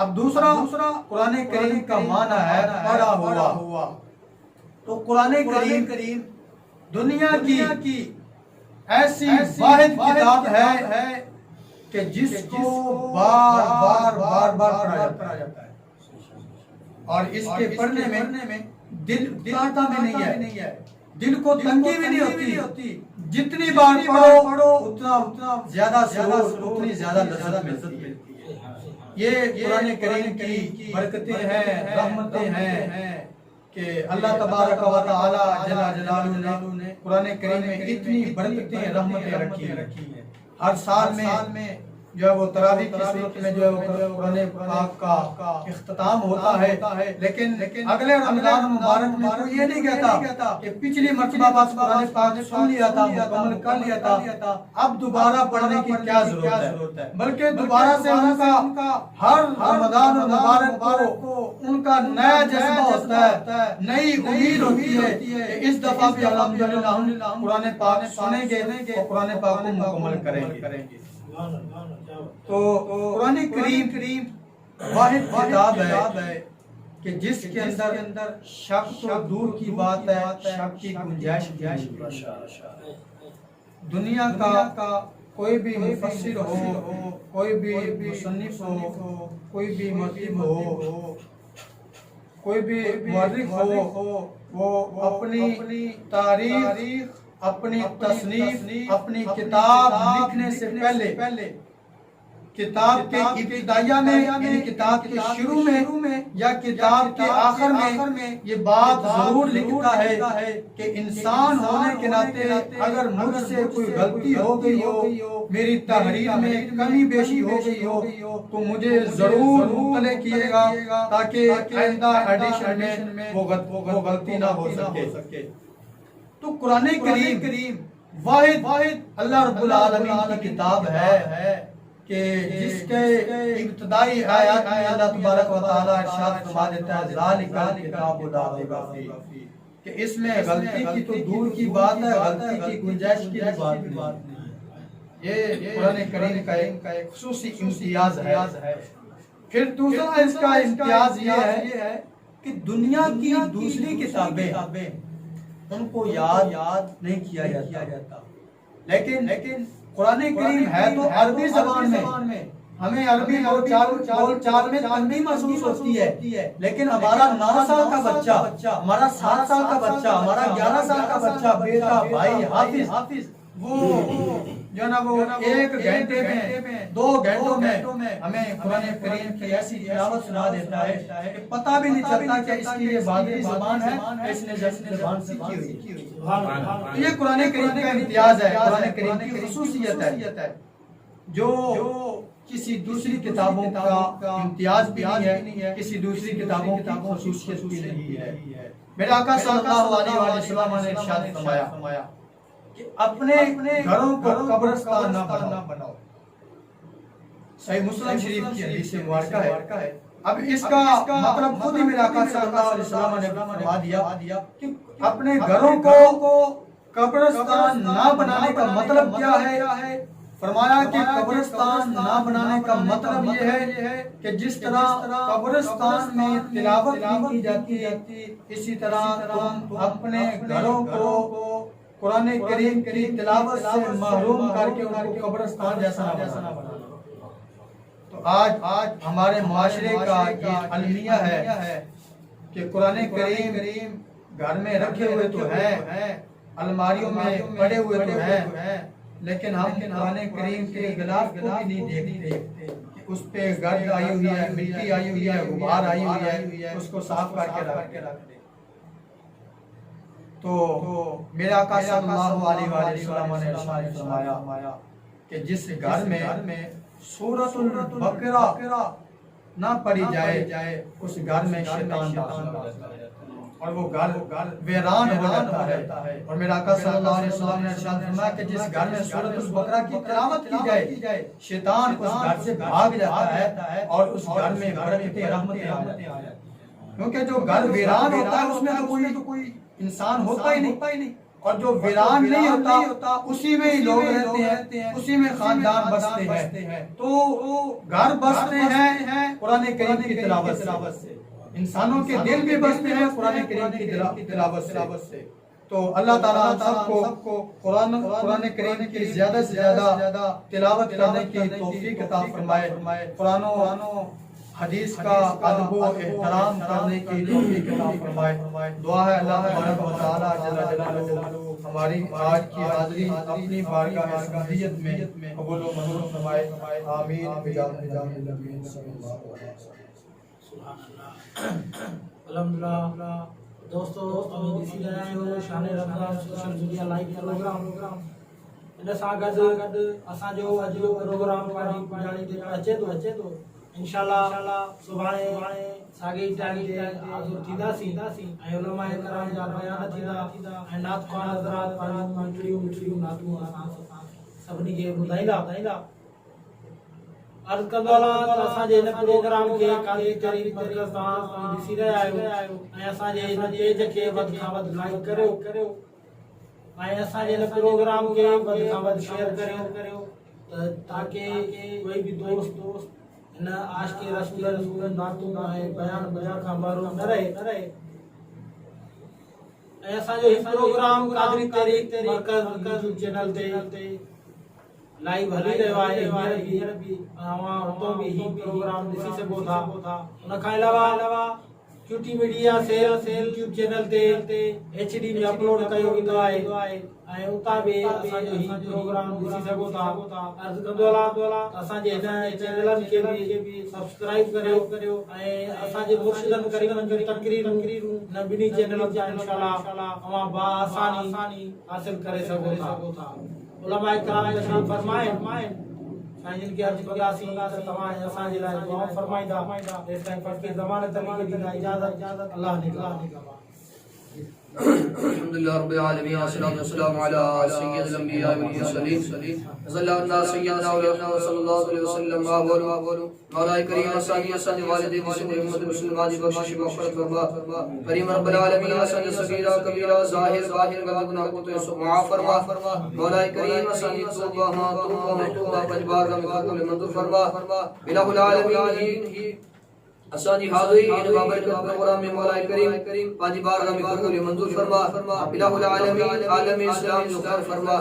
Speaker 6: اب دوسرا قرآن کریم کا معنی ہے پڑھا ہوا. تو قرآن کریم دنیا کی ایسی واحد کتاب ہے کہ جس کو بار بار پڑھا جاتا ہے اور اس کے پڑھنے میں دل کانٹا بھی نہیں ہے, دل کو تنگی بھی نہیں ہوتی. جتنی بار پڑھو اتنا زیادہ سرور, اتنی زیادہ لذت ملتی ہے. یہ قرآن کریم کی برکتیں ہیں, رحمتیں ہیں کہ اللہ تبارک و تعالی جل جلالہ نے قرآن کریم میں اتنی برکتیں رحمتیں رکھی ہیں. ہر سال میں جو ہے وہ تراویح کی صورت میں جو ہے وہ قرآن پاک کا اختتام ہوتا ہے, لیکن اگلے رمضان مبارک میں کوئی یہ نہیں کہتا کہ پچھلی مرتبہ بس قرآن پاک سن لیا تھا, مکمل کر لیا تھا, اب دوبارہ پڑھنے کی کیا ضرورت ہے, بلکہ دوبارہ سے ان کا ہر رمضان مبارک کو ان کا نیا جذبہ ہوتا ہے, نئی امید ہوتی ہے کہ اس دفعہ بھی الحمدللہ ہم قرآن پاک سنیں گے اور قرآن پاک کو مکمل کریں گے. تو قرآن کریم واحد کتاب ہے کہ جس کے اندر شک تو دور کی بات ہے, شک کی گنجائش دنیا کا کوئی بھی مفسر ہو, کوئی بھی مصنف ہو, کوئی بھی مطلب ہو, کوئی بھی مورخ ہو, وہ اپنی تاریخ, اپنی تصنیف, اپنی کتاب لکھنے سے پہلے کتاب کے ابتدائیہ میں یعنی کتاب کے شروع میں یا کتاب کے آخر میں یہ بات ضرور لکھتا ہے کہ انسان ہونے کے ناطے اگر مجھ سے کوئی غلطی ہو گئی ہو, میری تحریر میں کمی بیشی ہو گئی ہو تو مجھے ضرور مطلع کیے گا تاکہ آئندہ ایڈیشن میں وہ غلطی نہ ہو سکے. تو قرآن کریم واحد اللہ رب العالمین کی کتاب ہے کہ جس کے ابتدائی آیات میں اللہ تبارک و تعالی ارشاد فرما دیتا ہے ذالک الکتاب لا ریب فیہ, کہ اس میں غلطی کی تو دور کی بات ہے, غلطی کی گنجائش کی بات نہیں. یہ قرآن کریم کا ایک خصوصی امتیاز ہے. پھر دوسرا اس کا امتیاز یہ ہے کہ دنیا کی دوسری کتابیں ان کو یاد نہیں کیا جاتا, لیکن قرآن کریم ہے تو عربی زبان میں, ہمیں عربی بول چال میں تنگی محسوس ہوتی ہے, لیکن ہمارا 9 سال کا بچہ, ہمارا 7 سال کا بچہ, ہمارا 11 سال کا بچہ, بیٹا, بھائی, حافظ, وہ جو نا وہ 1 گھنٹے میں 2 گھنٹوں میں ہمیں قرآن کریم کی ایسی تلاوت سنا دیتا ہے کہ پتہ بھی نہیں چلتا کہ اس کی یہ بادری زبان ہے, اس نے زبان سیکھی ہوئی. یہ قرآن کریم کا امتیاز ہے, قرآن کریم کی خصوصیت ہے جو کسی دوسری کتابوں کا امتیاز بھی نہیں ہے, کسی دوسری کتابوں کی خصوصیت بھی نہیں ہے. میرے آقا صلی اللہ علیہ وسلم نے ارشاد فرمایا کہ اپنے گھروں کو قبرستان نہ بناؤ. صحیح مسلم شریف کی حدیث مبارکہ ہے. اب اس کا مطلب خود ہی میرے آقا صلی اللہ علیہ وسلم نے فرما دیا کہ اپنے گھروں کو قبرستان نہ بنانے کا مطلب کیا ہے. فرمایا کہ قبرستان نہ بنانے کا مطلب یہ ہے کہ جس طرح قبرستان میں تلاوت کی جاتی ہے اسی طرح تم اپنے گھروں کو قرآن کریم کی تلاوت سے محروم کر کے ان کو قبرستان جیسا نہ بنا. تو آج ہمارے معاشرے کا یہ المیہ ہے کہ قرآن کریم گھر میں رکھے ہوئے تو ہیں, الماریوں میں پڑے ہوئے تو ہیں, لیکن ہم قرآن کریم کے غلاف کو بھی نہیں دیکھتے کہ اس پہ گرد آئی ہوئی ہے, مٹی آئی ہوئی ہے, غبار آئی ہوئی ہے, اس کو صاف کر کے رکھ دے. تو میرا آقا صلی اللہ علیہ وسلم نے ارشاد فرمایا کہ جس گھر میں سورۃ البقرہ نہ پڑھی جائے اس گھر میں شیطان داخل ہو جاتا ہے اور وہ گھر ویران ہو جاتا ہے. اور میرا آقا صلی اللہ علیہ وسلم نے ارشاد فرمایا کہ جس گھر میں سورۃ البقرہ کی تلاوت کی جائے شیطان اس گھر سے بھاگ جاتا ہے اور اس گھر میں برکتیں رحمتیں آ جاتی ہیں. کیونکہ جو گھر ویران ہوتا ہے اس میں تو کوئی انسان ہوتا ہی نہیں, اور جو ویران نہیں ہوتا اسی میں ہی لوگ رہتے ہیں، اسی میں خاندان بستے ہیں۔ تو گھر بستے ہیں قرآن کریم کی تلاوت سے، انسانوں کے دل بھی بستے ہیں قرآن کریم کی تلاوت سے۔ تو اللہ تعالیٰ سب کو قرآن کریم کی زیادہ سے زیادہ تلاوت کرنے کی توفیق عطا فرمائے، قرآن و حدیث کا ادب و احترام کرنے کی توفیق عطا فرمائے۔ دعا ہے اللہ تبارک و تعالیٰ جل جلالہ ہماری آج کی حاضری اپنی بارگاہ سمدیت میں قبول و منظور فرمائے، آمین بجاہ النبی صلی اللہ علیہ وسلم۔
Speaker 1: الحمدللہ دوستو ہمیں ڈی سی رہے ہو شان Ramzan social media live programme ان سان گڈ اسان جو اج جو پروگرام پاجي پاجي تے اچي تو انشاءاللہ سبحانے ساگي ٹائم تے حاضر تھينداسين ۽ علماء کرام جا بیان تھيندا ۽ نعت خوان حضرات پاجي مٺڙيون نعتون سڀني کي ٻڌائيندا عرض کندولا اسان جي پروگرام کے قاضي تحرير مرکز تان ڏسي رهيا آهيو ۽ اسان جي پیج کي وڌ کان وڌ لائڪ ڪريو ۽ اسان جي پروگرام کي وڌ کان وڌ شيئر ڪريو تاڪي کوئی بھی دوست ان عاشق رسول نعتون ۽ بیان کان محروم نہ رهي۔ ۽ اسان جو پروگرام قاضي تحرير مرکز یوٽیوب چینل تے لائیو ہلی رہیو ہے، ہیر بھی تو بھی ہی پروگرام ڏسي سگھو ٿا۔ ان کان علاوہ QT میڈیا سيل يوٽيوب چينل تے HD میں اپلوڈ کيو ويندو آهي ۽ اتاں بھی اسان جو هي پروگرام ڏسي سگھو ٿا۔ عرض کندولا اسان جي هن چينلن کي بھی سبسڪرائب ڪريو ۽ اسان جي مرشدن کريمن جو تقريرون ان ٻنهي چينلن جا انشاءالله اوهان با آساني حاصل ڪري سگھو ٿا۔ علماء کرام تشریف فرمائیں سائن کے عرض کیاسی تمام اسان جے لائے دعا فرمائندا اس ٹائم پر کے زمانے طریقے دی اجازت اللہ نے
Speaker 5: الحمدللہ رب العالمین والصلاۃ والسلام علی سید الانبیاء والمرسلین صلی اللہ علیہ سیدنا صلی اللہ علیہ وسلم مولا کریم سانی والد محمد مسلمان بخشش مغفرت فرما کریم رب العالمین سانی صغیرہ کبیرہ ظاہر باطن گناہ کو معاف فرما مولا کریم سانی توبہ پنجبار میں قبول منظور فرما الہ العالمین اسانی حاضری ان بابرکت پروگرام میں مولا کریم پانچ بارگاہ میں قبول منظور فرما الہ العالمین عالم اسلام جو خیر فرما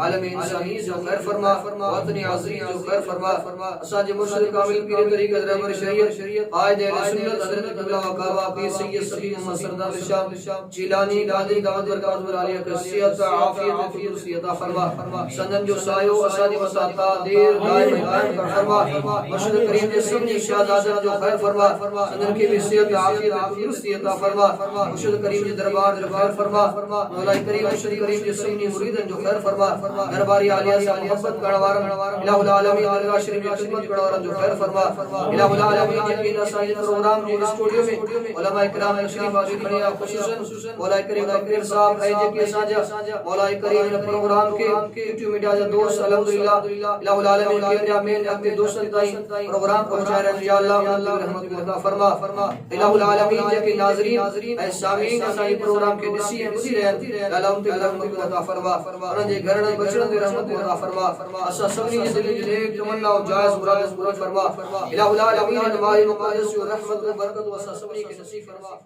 Speaker 5: عالم انسانی جو خیر فرما وطن عظیم جو خیر فرما اساج مرشد کامل پیر طریقہ رہبر شریعت قائد اہل سنت حضرت قبلہ وقابہ پیر سید صفی محمد سردار شام جیلانی دادی دعوت برکات عالیہ خصیت عافیت فردوسی عطا فرما سندن جو سایو اساج وساطہ دیر دائم قائم فرما مرشد کریم نے سب شہزادہ جو خیر فرما سندن کی حیثیت عافیت فردوسی عطا فرما مرشد کریم کے دربار جو خیر فرما مولا کریم مرشد کریم کے سنی مریدن جو خیر فرما درباری عالیہ سے محبت کرنوارن الہ العالمین درگاہ شریف کی خدمت کرنوارن جو خیر فرما الہ العالمین یقینا سائیں پروگرام کے اسٹوڈیو میں علماء کرام تشریف حاضر کھڑے ہیں خصوصا مولا کریم ڈاکٹر صاحب ہے جے کے سانجا مولا کریم نے پروگرام کے یوٹیوب میڈیا کے دوست الحمدللہ الہ العالمین کے میں اپنے دوستوں تائیں پروگرام پہنچا رہے ہیں یا اللہ اللہ رحمت عطا فرما الہ العالمین جے کے ناظرین اے سامعین اساں پروگرام کے دسی ہیں بدھی رہے اللہ ان تے رحمت عطا فرما انہاں دے گھرن بچڑن دے رحمت عطا فرما اساں سبھی دے دل دے تمنا و جائز مراد پورا فرما الہ العالمین ہماری مقدس و رحمت و برکت و اساں سبھی کے نصیب فرما